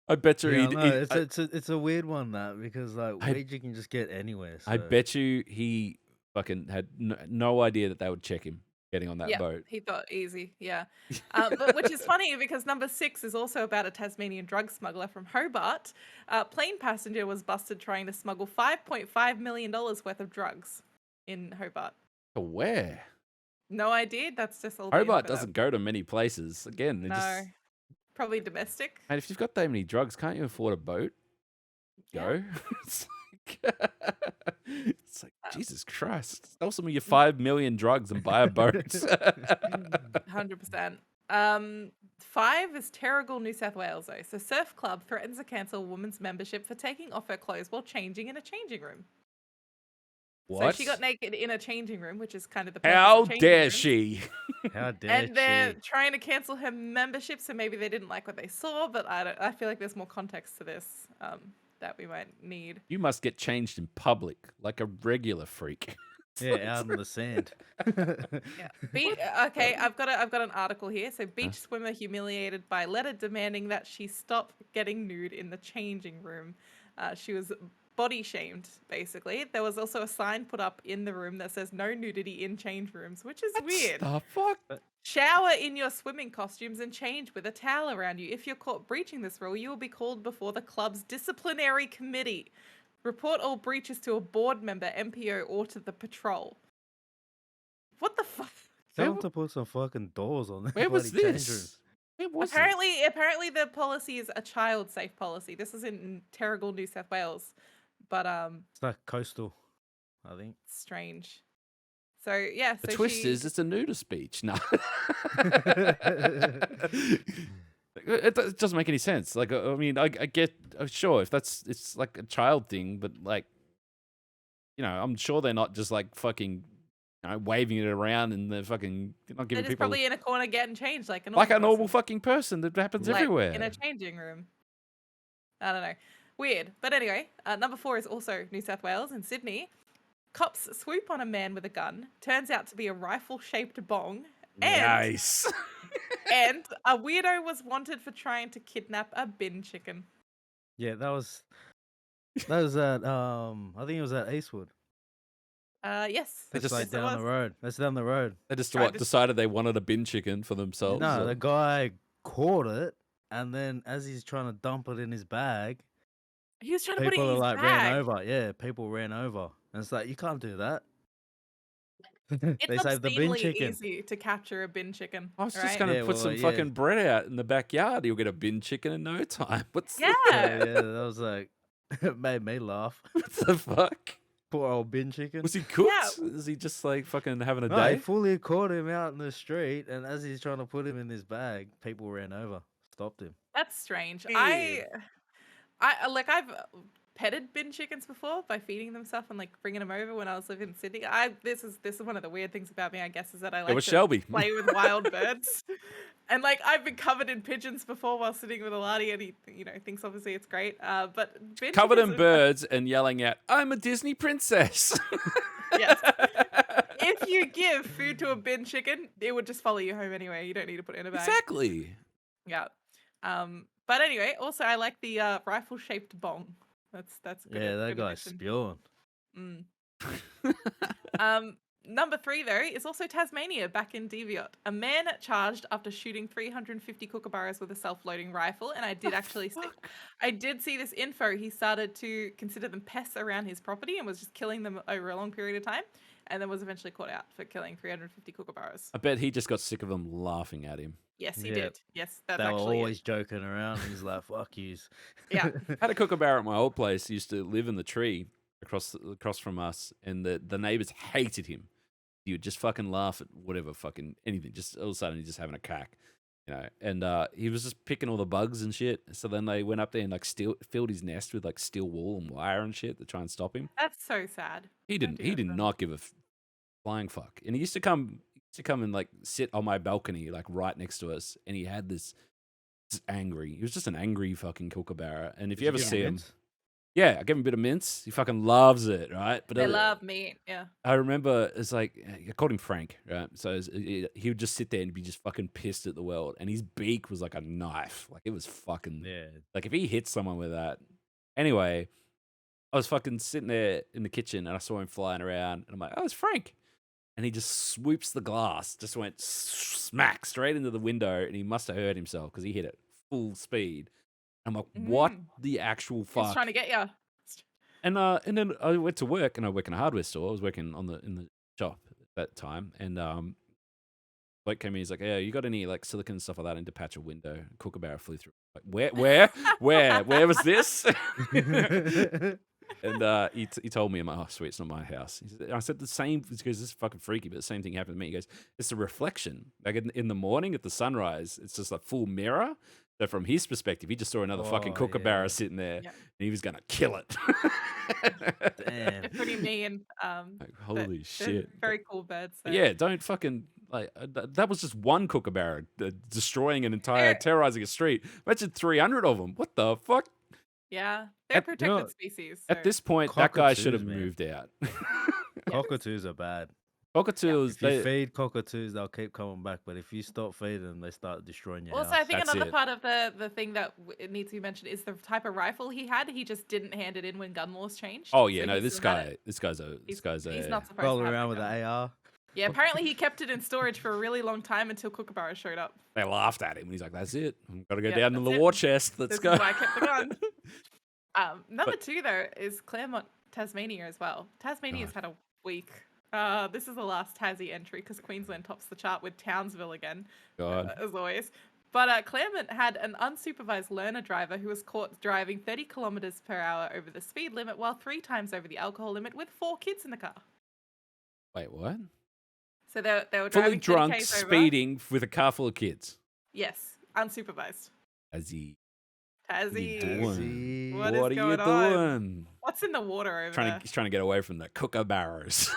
I bet you Yeah, he. no, it's a weird one that because like I- weed you can just get anywhere. I so- bet you he fucking had no idea that they would check him getting on that Yeah, boat. he thought easy, yeah. But which is funny because number 6 is also about a Tasmanian drug smuggler from Hobart. Plane passenger was busted trying to smuggle $5.5 million worth of drugs in Hobart. To where? No idea. That's just all. the Hobart info. doesn't go to many places. Again, they No, just. probably domestic. Mate, if you've got that many drugs, can't you afford a boat? Go. It's like Jesus Christ. Sell some of your 5 million drugs and buy a boat. 100%. 5 is Terrigal, New South Wales, though. So, Surf Club threatens to cancel a woman's membership for taking off her clothes while changing in a changing room. What? So, she got naked in a changing room, which is kind of the purpose How of changing dare rooms. she? How dare And they're she? trying to cancel her membership, so maybe they didn't like what they saw, but I feel like there's more context to this that we might need. You must get changed in public like a regular freak. Yeah, out in the sand. Yeah. Okay, I've got an article here. So, beach swimmer humiliated by letter demanding that she stop getting nude in the changing room. She was body shamed, basically. There was also a sign put up in the room that says no nudity in change rooms, which is weird. The fuck? Shower in your swimming costumes and change with a towel around you. If you're caught breaching this rule, you will be called before the club's disciplinary committee. Report all breaches to a board member, MPO, or to the patrol. What the fuck? Tell them to put some fucking doors on. Where was bloody change this? rooms. Where was Apparently the policy is a child safe policy. This is in Terrigal, New South Wales. But It's like coastal, I think. strange. So yeah, The so twist she is it's a nudist beach. No. It doesn't make any sense. Like, I mean, I get, sure, if it's like a child thing, but like, I'm sure they're not just like fucking, waving it around and they're fucking not they're giving just people probably in a corner getting changed like a like normal a normal person. fucking person that happens Like everywhere. in a changing room. I don't know. Weird. But anyway, number 4 is also New South Wales in Sydney. Cops swoop on a man with a gun. Turns out to be a rifle-shaped bong. Nice. And a weirdo was wanted for trying to kidnap a bin chicken. Yeah, that was at I think it was at Eastwood. Yes. They That's just- like yes, it down the was. road. That's down the road. They just Tried to- decided they wanted a bin chicken for themselves. No, or- the guy caught it, and then as he's trying to dump it in his bag, He was trying to put it people in his like bag. ran over. Yeah, people ran over, and it's like you can't do that. It's They saved the bin obscenely chicken. easy to capture a bin chicken. I was just right? gonna Yeah, put well, some yeah. fucking bread out in the backyard. You'll get a bin chicken in no time. Yeah. Yeah, that was like it made me laugh. What the fuck? Poor old bin chicken. Was he cooked? Is he just like fucking having a No, day? he fully caught him out in the street, and as he's trying to put him in his bag, people ran over, stopped him. That's strange. Weird. I've petted bin chickens before by feeding them stuff and like bringing them over when I was living in Sydney. This is one of the weird things about me, I guess, is that I like was to Shelby. play with wild birds. And like I've been covered in pigeons before while sitting with a laddie, and he thinks obviously it's great. But bin Covered in chickens are- birds and yelling out, "I'm a Disney princess." Yes. If you give food to a bin chicken, it would just follow you home anyway. You don't need to put it in a bag. Exactly. Yeah. But anyway, also I like the rifle-shaped bong. That's good. Yeah, that good guy's addition. spewing. Number 3 though is also Tasmania back in Deviot. A man charged after shooting 350 kookaburras with a self-loading rifle, and I did see this info. He started to consider them pests around his property and was just killing them over a long period of time, and then was eventually caught out for killing 350 kookaburras. I bet he just got sick of them laughing at him. Yes, he Yeah. did. Yes, that's They were actually always joking around. He's like, "Fuck yous." Yeah. I had a kookaburra at my old place. He used to live in the tree across from us, and the neighbors hated him. He would just fucking laugh at whatever, fucking anything. Just all of a sudden, he's just having a cack, And he was just picking all the bugs and shit. So then they went up there and like filled his nest with like steel wool and wire and shit to try and stop him. That's so sad. He Don't didn't. do He that did to them. not give a flying fuck. And he used to come and like sit on my balcony, like right next to us. And he had this angry. He was just an angry fucking kookaburra. And if Did you ever give him see him, mints? yeah, I gave him a bit of mince. He fucking loves it, right? But They love meat. Yeah. I remember it's like I called him Frank, right? So he would just sit there and be just fucking pissed at the world. And his beak was like a knife. Like it was fucking Yeah. like if he hit someone with that. Anyway, I was fucking sitting there in the kitchen and I saw him flying around and I'm like, "Oh, it's Frank." And he just swoops the glass, just went smack straight into the window, and he must have hurt himself because he hit it full speed. I'm like, what the actual fuck? He's trying to get you. And then I went to work, and I work in a hardware store. I was working in the shop at that time, and bloke came in. He's like, "Yeah, you got any like silicone and stuff like that in to patch a window?" Kookaburra flew through. Like, where was this? And he told me, I'm like, "Oh, sweet, it's not my house." I said the same because this is fucking freaky, but the same thing happened to me. He goes, "It's a reflection. Like in the morning at the sunrise, it's just a full mirror." So from his perspective, he just saw another fucking Oh, kookaburra yeah. sitting there, Yeah. and he was gonna kill it. Damn. They're pretty mean. Like, but holy they're shit! Very cool birds. So. But yeah, don't fucking like that was just one kookaburra destroying an entire, They're- terrorizing a street. Imagine 300 of them. What the fuck? Yeah. They're At- protected you know, species. At so- this point, that guy Cockatoos, should have man. moved out. Cockatoos are bad. Cockatoos, If you they, feed cockatoos, they'll keep coming back. But if you stop feeding them, they start destroying your Also, house. I think That's another it. part of the thing that it needs to be mentioned is the type of rifle he had. He just didn't hand it in when gun laws changed. oh yeah, so no, he this still had guy, it. this guy's He's a not supposed Roll to have around the with gun. the AR. Yeah, apparently he kept it in storage for a really long time until kookaburra showed up. They laughed at him. He's like, "That's it. I'm gotta go Yeah, down to that's the it. war chest. Let's This go." is why I kept the gun. Number But- 2 though is Claremont, Tasmania as well. Tasmania's God. had a week. This is the last Tassie entry because Queensland tops the chart with Townsville again, God, as always. But Claremont had an unsupervised learner driver who was caught driving 30 kilometers per hour over the speed limit while 3 times over the alcohol limit with 4 kids in the car. wait, what? So they were Fully driving drunk, 30 k's over. speeding with a car full of kids. Yes, unsupervised. Tassie. Tassie. Doing? What What is are you going on? doing? What's in the water over there? He's trying to get away from the kookaburras.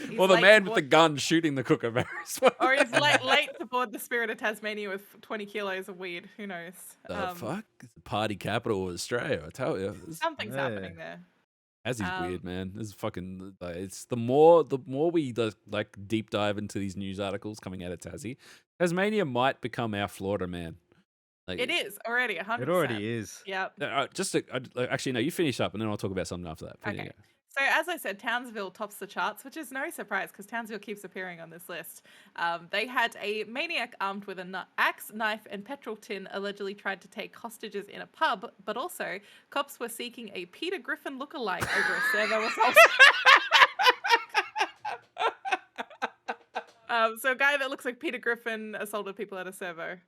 He's Or the late man to with the gun shooting the kookaburras. Or he's late to board the Spirit of Tasmania with 20 kilos of weed. Who knows? The fuck? It's the party capital of Australia, I tell you. Something's happening there. Tassie's weird, man. This is fucking. It's the more we like deep dive into these news articles coming out of Tassie, Tasmania might become our Florida, man. Like, It is already 100%. It already is. Yep. actually, no. You finish up, and then I'll talk about something after that. Okay. So as I said, Townsville tops the charts, which is no surprise because Townsville keeps appearing on this list. They had a maniac armed with an axe, knife, and petrol tin allegedly tried to take hostages in a pub, but also cops were seeking a Peter Griffin lookalike over a servo assault. So a guy that looks like Peter Griffin assaulted people at a servo.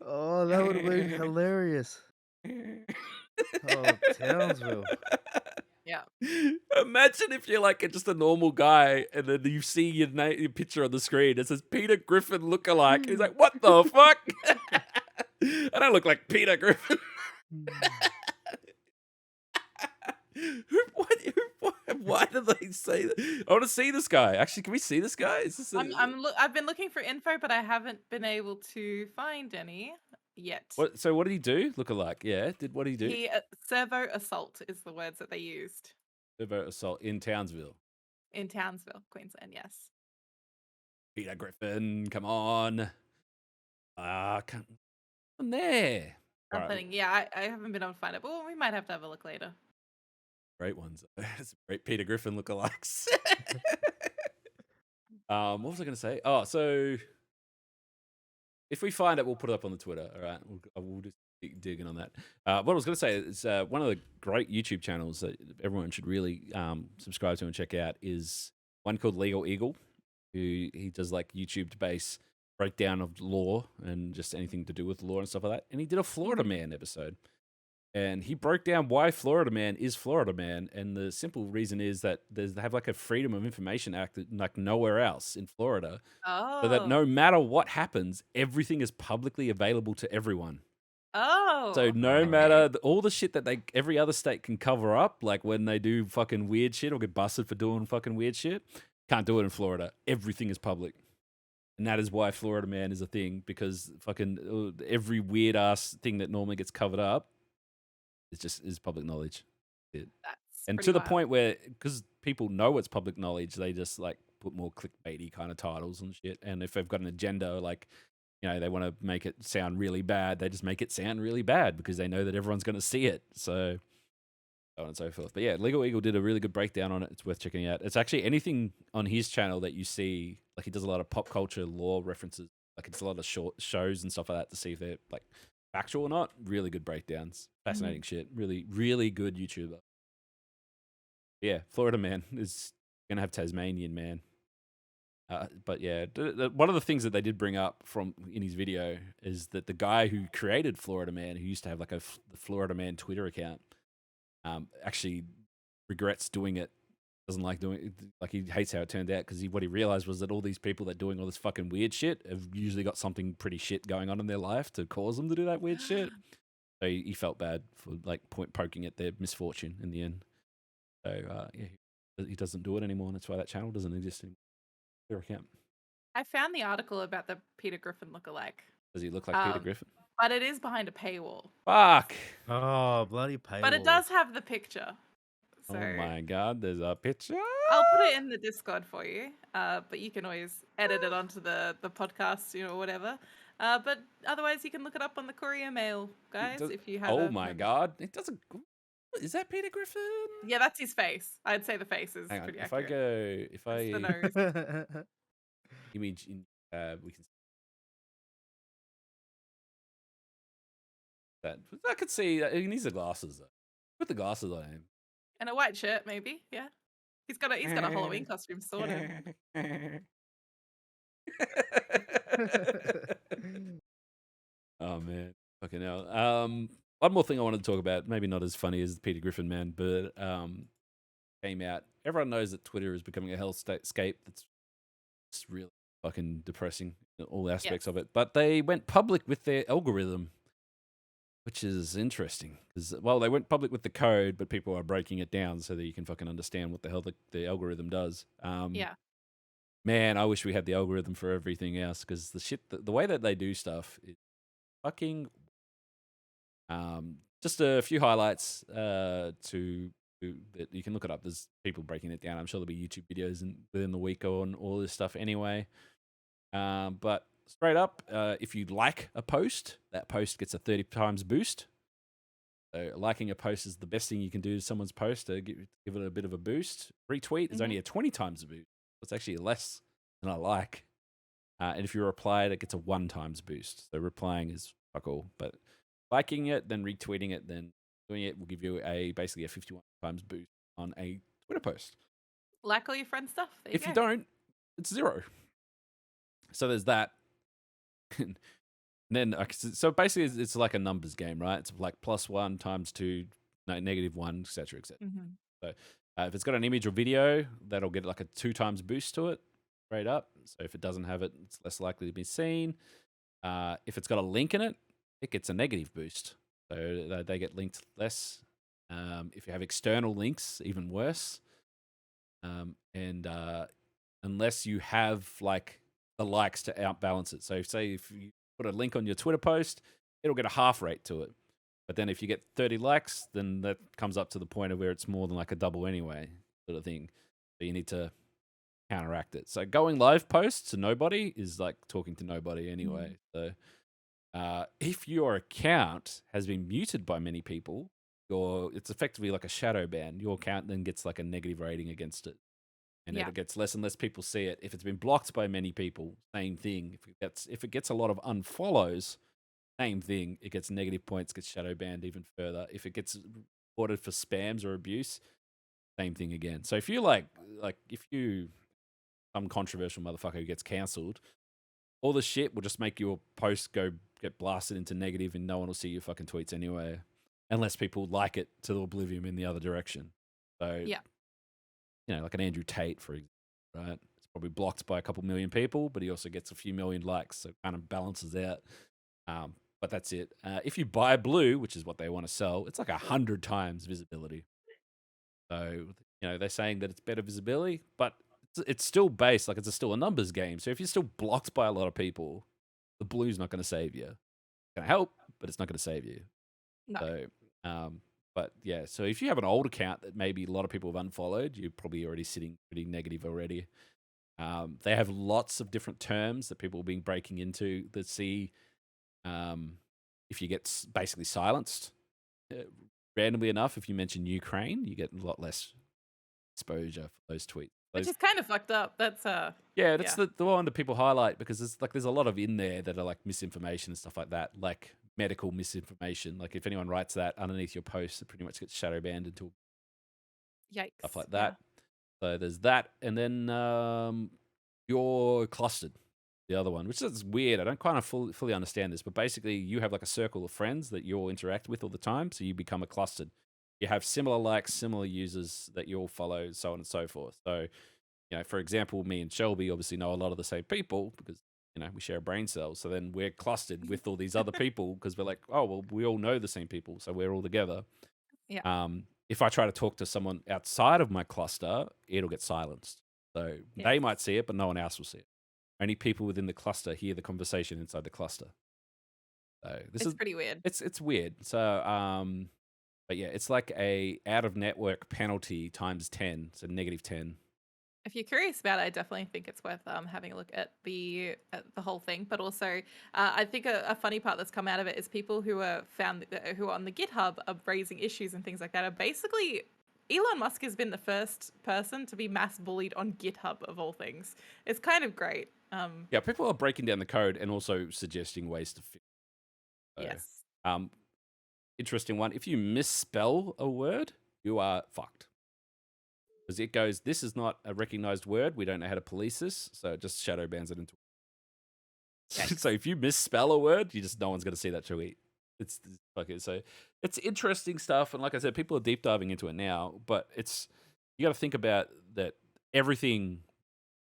Oh, that would have been hilarious. Oh, Townsville. Yeah. Imagine if you're like just a normal guy, and then you see your picture on the screen. It says Peter Griffin lookalike. He's like, "What the fuck? I don't look like Peter Griffin." Why do they say that? I want to see this guy. Actually, can we see this guy? Is this I've been looking for info, but I haven't been able to find any yet. So what did he do? Lookalike, yeah. What did he do? He servo assault is the words that they used. Servo assault in Townsville. In Townsville, Queensland, yes. Peter Griffin, come on. Come on there. Yeah, I haven't been able to find it, but we might have to have a look later. Great ones. Some great Peter Griffin lookalikes. What was I going to say? Oh, so if we find it, we'll put it up on the Twitter. All right, we'll just keep digging on that. What I was going to say is one of the great YouTube channels that everyone should really subscribe to and check out is one called Legal Eagle, who he does like YouTube-based breakdown of law and just anything to do with law and stuff like that. And he did a Florida Man episode. And he broke down why Florida Man is Florida Man, and the simple reason is that they have like a Freedom of Information Act like nowhere else in Florida, so that no matter what happens, everything is publicly available to everyone. So no matter all the shit that every other state can cover up, like when they do fucking weird shit or get busted for doing fucking weird shit, can't do it in Florida. Everything is public. And that is why Florida Man is a thing, because fucking every weird ass thing that normally gets covered up is public knowledge. And to the point where, because people know it's public knowledge, they just like put more clickbaity kind of titles and shit. And if they've got an agenda, like, you know, they want to make it sound really bad, they just make it sound really bad because they know that everyone's going to see it. So on and so forth. But yeah, Legal Eagle did a really good breakdown on it. It's worth checking out. It's actually anything on his channel that you see, like he does a lot of pop culture law references. Like it's a lot of short shows and stuff like that to see if they're like factual or not. Really good breakdowns. Fascinating shit. Really, really good YouTuber. Yeah, Florida Man is going to have Tasmanian Man. But yeah, one of the things that they did bring up in his video is that the guy who created Florida Man, who used to have like the Florida Man Twitter account, actually regrets doing it. Doesn't like doing it. Like he hates how it turned out because what he realized was that all these people that are doing all this fucking weird shit have usually got something pretty shit going on in their life to cause them to do that weird shit. So he felt bad for like poking at their misfortune in the end. So yeah, he doesn't do it anymore, and that's why that channel doesn't exist anymore. Their account. I found the article about the Peter Griffin lookalike. Does he look like Peter Griffin? But it is behind a paywall. Fuck. Oh, bloody paywall. But it does have the picture. So oh my god, there's a picture. I'll put it in the Discord for you. But you can always edit it onto the podcast, you know, whatever. But otherwise, you can look it up on the courier mail, guys. If you have. Oh my god, it doesn't. Is that Peter Griffin? Yeah, that's his face. I'd say the face is Hang on, pretty if accurate. if I the nose. image in we can. That I could see. He needs the glasses though. Put the glasses on him. And a white shirt, maybe. Yeah, he's got a Halloween costume sorted. Oh man, fucking hell. One more thing I wanted to talk about, maybe not as funny as the Peter Griffin Man, but came out everyone knows that Twitter is becoming a hellscape. That's it's really fucking depressing in all aspects of it. But they went public with their algorithm, which is interesting because, well, they went public with the code, but people are breaking it down so that you can fucking understand what the hell the algorithm does. Yeah. Man, I wish we had the algorithm for everything else because the way that they do stuff is fucking. Just a few highlights that you can look it up. There's people breaking it down. I'm sure there'll be YouTube videos within the week on all this stuff anyway. But straight up, if you like a post, that post gets a 30 times boost. So liking a post is the best thing you can do to someone's post to give it a bit of a boost. Retweet is only a 20 times boost. It's actually less than I like. And if you reply, it gets a 1 times boost. So replying is fuck all. But liking it, then retweeting it, then doing it will give you basically a 51 times boost on a Twitter post. Like all your friends' stuff. If you don't, it's 0. So there's that. And then, so basically, it's like a numbers game, right? It's like +1 times 2, -1, etc., etc. So if it's got an image or video, that'll get like a 2 times boost to it, straight up. So if it doesn't have it, it's less likely to be seen. If it's got a link in it, it gets a negative boost. So they get linked less. If you have external links, even worse. And unless you have like the likes to outbalance it. So say if you put a link on your Twitter post, it'll get a half rate to it. But then if you get 30 likes, then that comes up to the point of where it's more than like a double anyway, sort of thing. So you need to counteract it. So going live posts to nobody is like talking to nobody anyway. So if your account has been muted by many people, it's effectively like a shadow ban. Your account then gets like a negative rating against it. And it gets less and less people see it. If it's been blocked by many people, same thing. If it gets a lot of unfollows, same thing. It gets negative points, gets shadow banned even further. If it gets reported for spams or abuse, same thing again. So if you if you some controversial motherfucker who gets cancelled, all the shit will just make your post get blasted into negative, and no one will see your fucking tweets anyway, unless people like it to oblivion in the other direction. So like an Andrew Tate, for example, right? It's probably blocked by a couple million people, but he also gets a few million likes, so it kind of balances out. But that's it. If you buy blue, which is what they want to sell, it's like 100 times visibility. So they're saying that it's better visibility, but it's still based like it's still a numbers game. So if you're still blocked by a lot of people, the blue's not going to save you. It's going to help, but it's not going to save you. No. So, but yeah, so if you have an old account that maybe a lot of people have unfollowed, you're probably already sitting pretty negative already. They have lots of different terms that people have been breaking into that see if you get basically silenced. Randomly enough, if you mention Ukraine, you get a lot less exposure for those tweets. Which is kind of fucked up. That's the one that people highlight because there's a lot of in there that are like misinformation and stuff like that, like medical misinformation. Like if anyone writes that underneath your post, it pretty much gets shadow banned until stuff like that. So there's that, and then you're clustered. The other one, which is weird. I don't kind of fully understand this, but basically you have like a circle of friends that you all interact with all the time, so you become a clustered. You have similar likes, similar users that you all follow, so on and so forth. So, for example, me and Shelby obviously know a lot of the same people because, we share brain cells. So then we're clustered with all these other people because we're like, oh, well, we all know the same people, so we're all together. Yeah. If I try to talk to someone outside of my cluster, it'll get silenced. So they might see it, but no one else will see it. Only people within the cluster hear the conversation inside the cluster. So it's pretty weird. It's weird. So, but yeah, it's like a out-of-network penalty times 10, so -10. If you're curious about it, I definitely think it's worth having a look at the whole thing. But also, I think a funny part that's come out of it is people who are who are on the GitHub are raising issues and things like that. Are basically, Elon Musk has been the first person to be mass bullied on GitHub of all things. It's kind of great. Yeah, people are breaking down the code and also suggesting ways to fix it. Yes. Interesting one. If you misspell a word, you are fucked. Because it goes, this is not a recognized word. We don't know how to police this. So it just shadow bans it into. So if you misspell a word, no one's going to see that tweet. It's okay. So it's interesting stuff. And like I said, people are deep diving into it now, but it's you got to think about that. Everything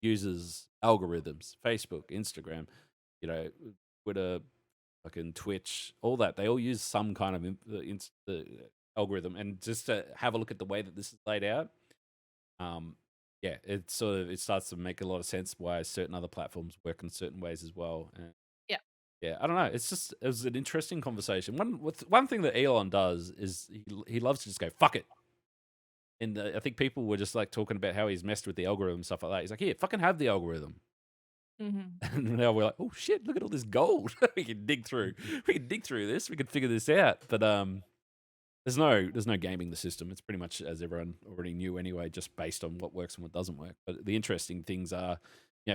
uses algorithms. Facebook, Instagram, Twitter, fucking Twitch, all that. They all use some kind of algorithm. And just to have a look at the way that this is laid out, yeah, it starts to make a lot of sense why certain other platforms work in certain ways as well. And Yeah. yeah, I don't know. It was an interesting conversation. One thing that Elon does is he loves to just go fuck it. And I think people were just like talking about how he's messed with the algorithm and stuff like that. He's like, here, fucking have the algorithm. And now we're like, oh shit, look at all this gold. We can dig through. We can dig through this. We can figure this out. But there's no gaming the system. It's pretty much as everyone already knew anyway, just based on what works and what doesn't work. But the interesting things are,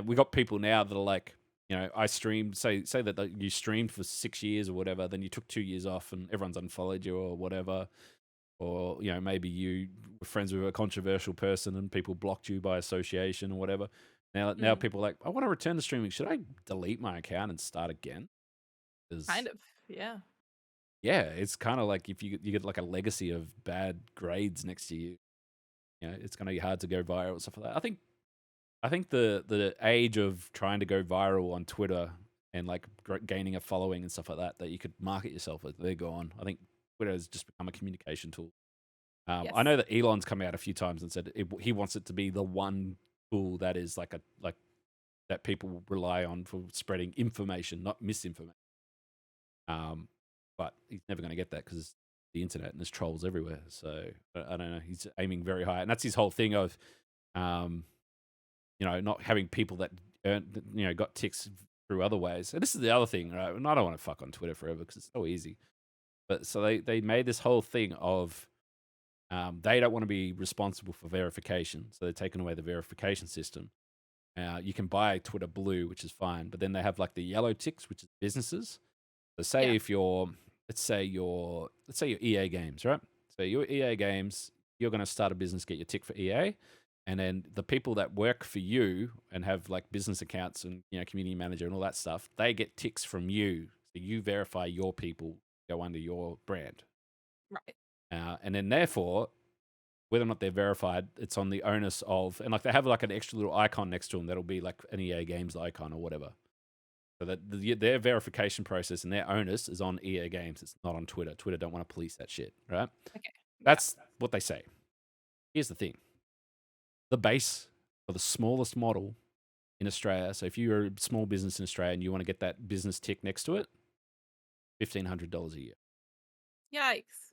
we got people now that are like, I streamed, say that you streamed for 6 years or whatever, then you took 2 years off and everyone's unfollowed you or whatever. Or, maybe you were friends with a controversial person and people blocked you by association or whatever. Now people are like, I want to return to streaming. Should I delete my account and start again? Kind of, yeah. Yeah, it's kind of like if you get like a legacy of bad grades next to you, it's going to be hard to go viral and stuff like that. I think the age of trying to go viral on Twitter and like gaining a following and stuff like that you could market yourself with, they're gone. I think Twitter has just become a communication tool. Yes. I know that Elon's come out a few times and said he wants it to be the one tool that is like that people rely on for spreading information, not misinformation. But he's never going to get that because the internet and there's trolls everywhere. So I don't know. He's aiming very high, and that's his whole thing of, not having people that got ticks through other ways. And this is the other thing, right? And I don't want to fuck on Twitter forever because it's so easy. But so they made this whole thing of they don't want to be responsible for verification, so they're taking away the verification system. You can buy Twitter Blue, which is fine, but then they have like the yellow ticks, which is businesses. So say if let's say you're EA Games, right? So you're EA Games, you're going to start a business, get your tick for EA, and then the people that work for you and have like business accounts and community manager and all that stuff, they get ticks from you. So you verify your people go under your brand. Right. And then therefore, whether or not they're verified, it's on the onus of, and like they have like an extra little icon next to them that'll be like an EA Games icon or whatever. So that their verification process and their onus is on EA Games. It's not on Twitter. Twitter don't want to police that shit, right? Okay. That's what they say. Here's the thing. The base for the smallest model in Australia, so if you're a small business in Australia and you want to get that business tick next to it, $1,500 a year. Yikes.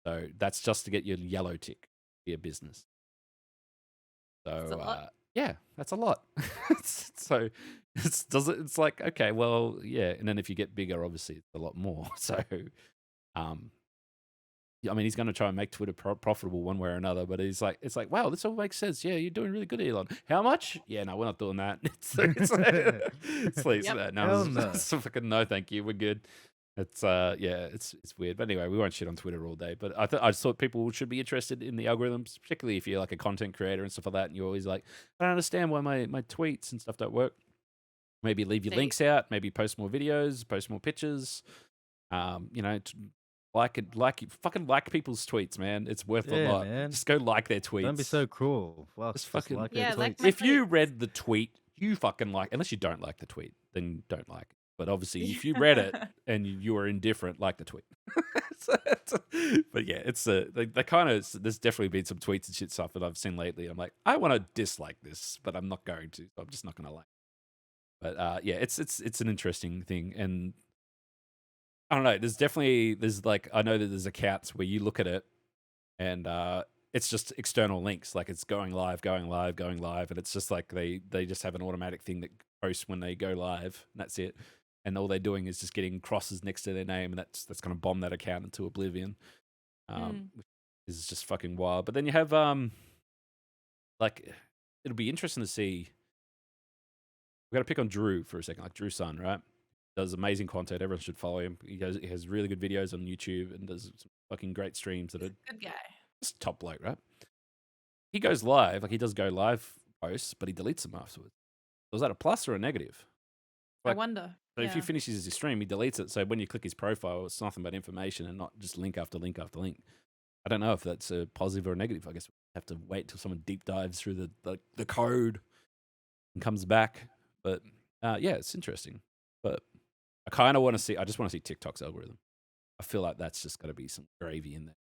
So that's just to get your yellow tick for your business. That's a So lot. yeah, that's a lot. So it's like, okay, well, yeah, and then if you get bigger, obviously it's a lot more. So I mean, he's going to try and make Twitter profitable one way or another, but it's like, wow, this all makes sense. Yeah, you're doing really good, Elon. How much? Yeah, no, we're not doing that. It's fucking no, thank you. We're good. It's it's weird. But anyway, we won't shit on Twitter all day. But I just thought people should be interested in the algorithms, particularly if you're like a content creator and stuff like that, and you're always like, I don't understand why my tweets and stuff don't work. Maybe leave your links out. Maybe post more videos, post more pictures. Fucking like people's tweets, man. It's worth a lot. Man. Just go like their tweets. Don't be so cruel. Fuck, Just fucking like Yeah, their like tweets. my if you tweets. read the tweet, you fucking like. Unless you don't like the tweet, then don't like it. But obviously, if you read it and you are indifferent, like the tweet. But yeah, it's they kind of. There's definitely been some tweets and shit stuff that I've seen lately. I'm like, I want to dislike this, but I'm not going to. So I'm just not going to like. But yeah, it's an interesting thing, and I don't know. There's like, I know that there's accounts where you look at it, and it's just external links, like it's going live, and it's just like they just have an automatic thing that posts when they go live, and that's it. And all they're doing is just getting crosses next to their name, and that's going to bomb that account into oblivion. Which is just fucking wild. But then you have like, it'll be interesting to see. We got to pick on Drew for a second, like Drew's son, right? Does amazing content. Everyone should follow him. He has really good videos on YouTube and does some fucking great streams that are Good guy. just top bloke, right? He goes live, like he does go live posts, but he deletes them afterwards. So is that a plus or a negative? I Like, wonder. So if he finishes his stream, he deletes it. So when you click his profile, it's nothing but information and not just link after link after link. I don't know if that's a positive or a negative. I guess have to wait till someone deep dives through the code and comes back. But yeah, it's interesting. But I kind of want to see. I just want to see TikTok's algorithm. I feel like that's just got to be some gravy in there.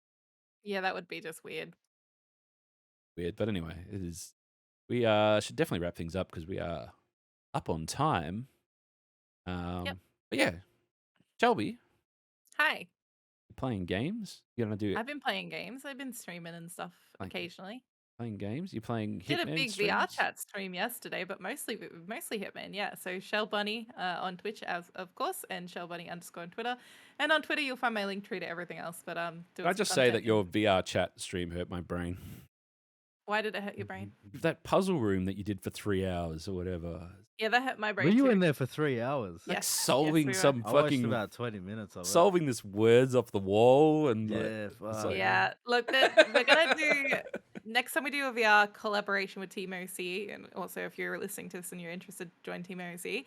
Yeah, that would be just weird. Weird, but anyway, it is. We should definitely wrap things up because we are up on time. Yep. But yeah, Shelby, Hi. you playing games? You gonna do I've been playing games. I've been streaming and stuff Like- occasionally. playing games? You playing Hitman? Did a big VR streams? chat stream yesterday, but mostly Hitman. Yeah. So Shell Bunny on Twitch, as of course, and Shell Bunny _ on Twitter. And on Twitter, you'll find my link tree to everything else. But Can I just say that your VR chat stream hurt my brain? Why did it hurt your brain? That puzzle room that you did for 3 hours or whatever. Yeah, that hurt my brain. Were you too. in there for 3 hours? Like Yes, solving we were. some I watched fucking about 20 minutes of it. solving this words off the wall and like, Yeah, it's fuck. like- Yeah, look, we're gonna do next time we do a VR collaboration with Team OC, and also if you're listening to this and you're interested, join Team OC.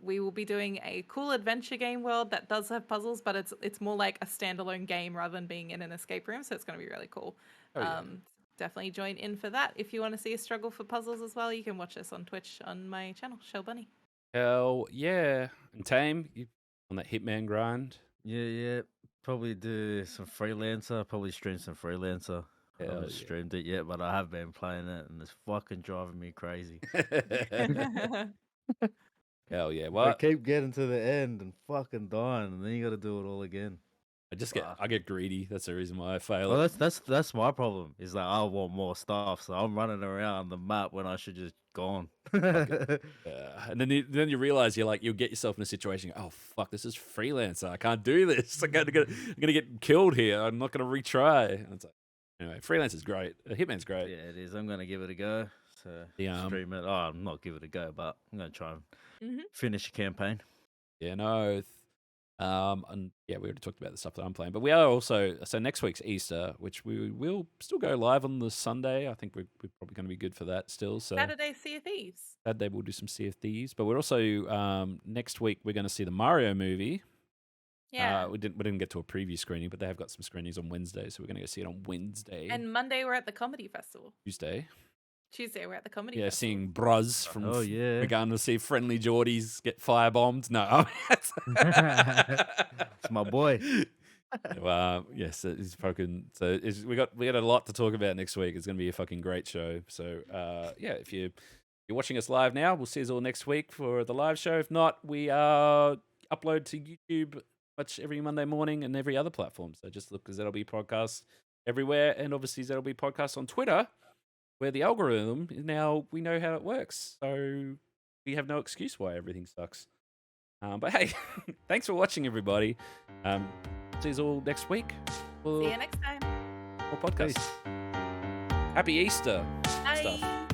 We will be doing a cool adventure game world that does have puzzles, but it's more like a standalone game rather than being in an escape room. So it's gonna be really cool. Oh, yeah. Definitely join in for that. If you want to see a struggle for puzzles as well, you can watch us on Twitch on my channel, Shell Bunny. Hell yeah. And Tame, you on that Hitman grind? Yeah. Probably do some freelancer. Probably stream some freelancer. I Hell haven't yeah. streamed it yet, but I have been playing it, and it's fucking driving me crazy. Hell yeah. I Well, keep getting to the end and fucking dying, and then you got to do it all again. I get greedy. That's the reason why I fail. Well, it. that's my problem. Is that I want more stuff, so I'm running around the map when I should just gone. And then you realize you'll get yourself in a situation. Oh fuck, this is freelancer. I can't do this. I'm gonna get killed here. I'm not gonna retry. And it's like, anyway, freelancer's great. Hitman's great. Yeah, it is. I'm gonna give it a go. So The, stream it. Oh, I'm not give it a go, but I'm gonna try and Mhm. finish a campaign. Yeah, no. And yeah, we already talked about the stuff that I'm playing, but we are also so next week's Easter, which we will still go live on the Sunday. I think we're probably going to be good for that still. So Saturday, Sea of Thieves. Saturday we'll do some Sea of Thieves, but we're also next week we're going to see the Mario movie. Yeah. We didn't get to a preview screening, but they have got some screenings on Wednesday, so we're going to go see it on Wednesday. And Monday we're at the comedy festival. Tuesday, we're at the comedy yeah, festival. seeing Bruz from. Oh yeah. We're going to see friendly Geordies get firebombed. No, It's my boy. Yes, it's fucking. So we got a lot to talk about next week. It's going to be a fucking great show. So yeah, if you're watching us live now, we'll see you all next week for the live show. If not, we upload to YouTube much every Monday morning and every other platform. So just look for ZLBpodcast everywhere, and obviously ZLBpodcast on Twitter, where the algorithm is now we know how it works. So we have no excuse why everything sucks. But hey, thanks for watching, everybody. See you all next week for See you next time. more podcasts. Happy Easter. Bye. Stuff.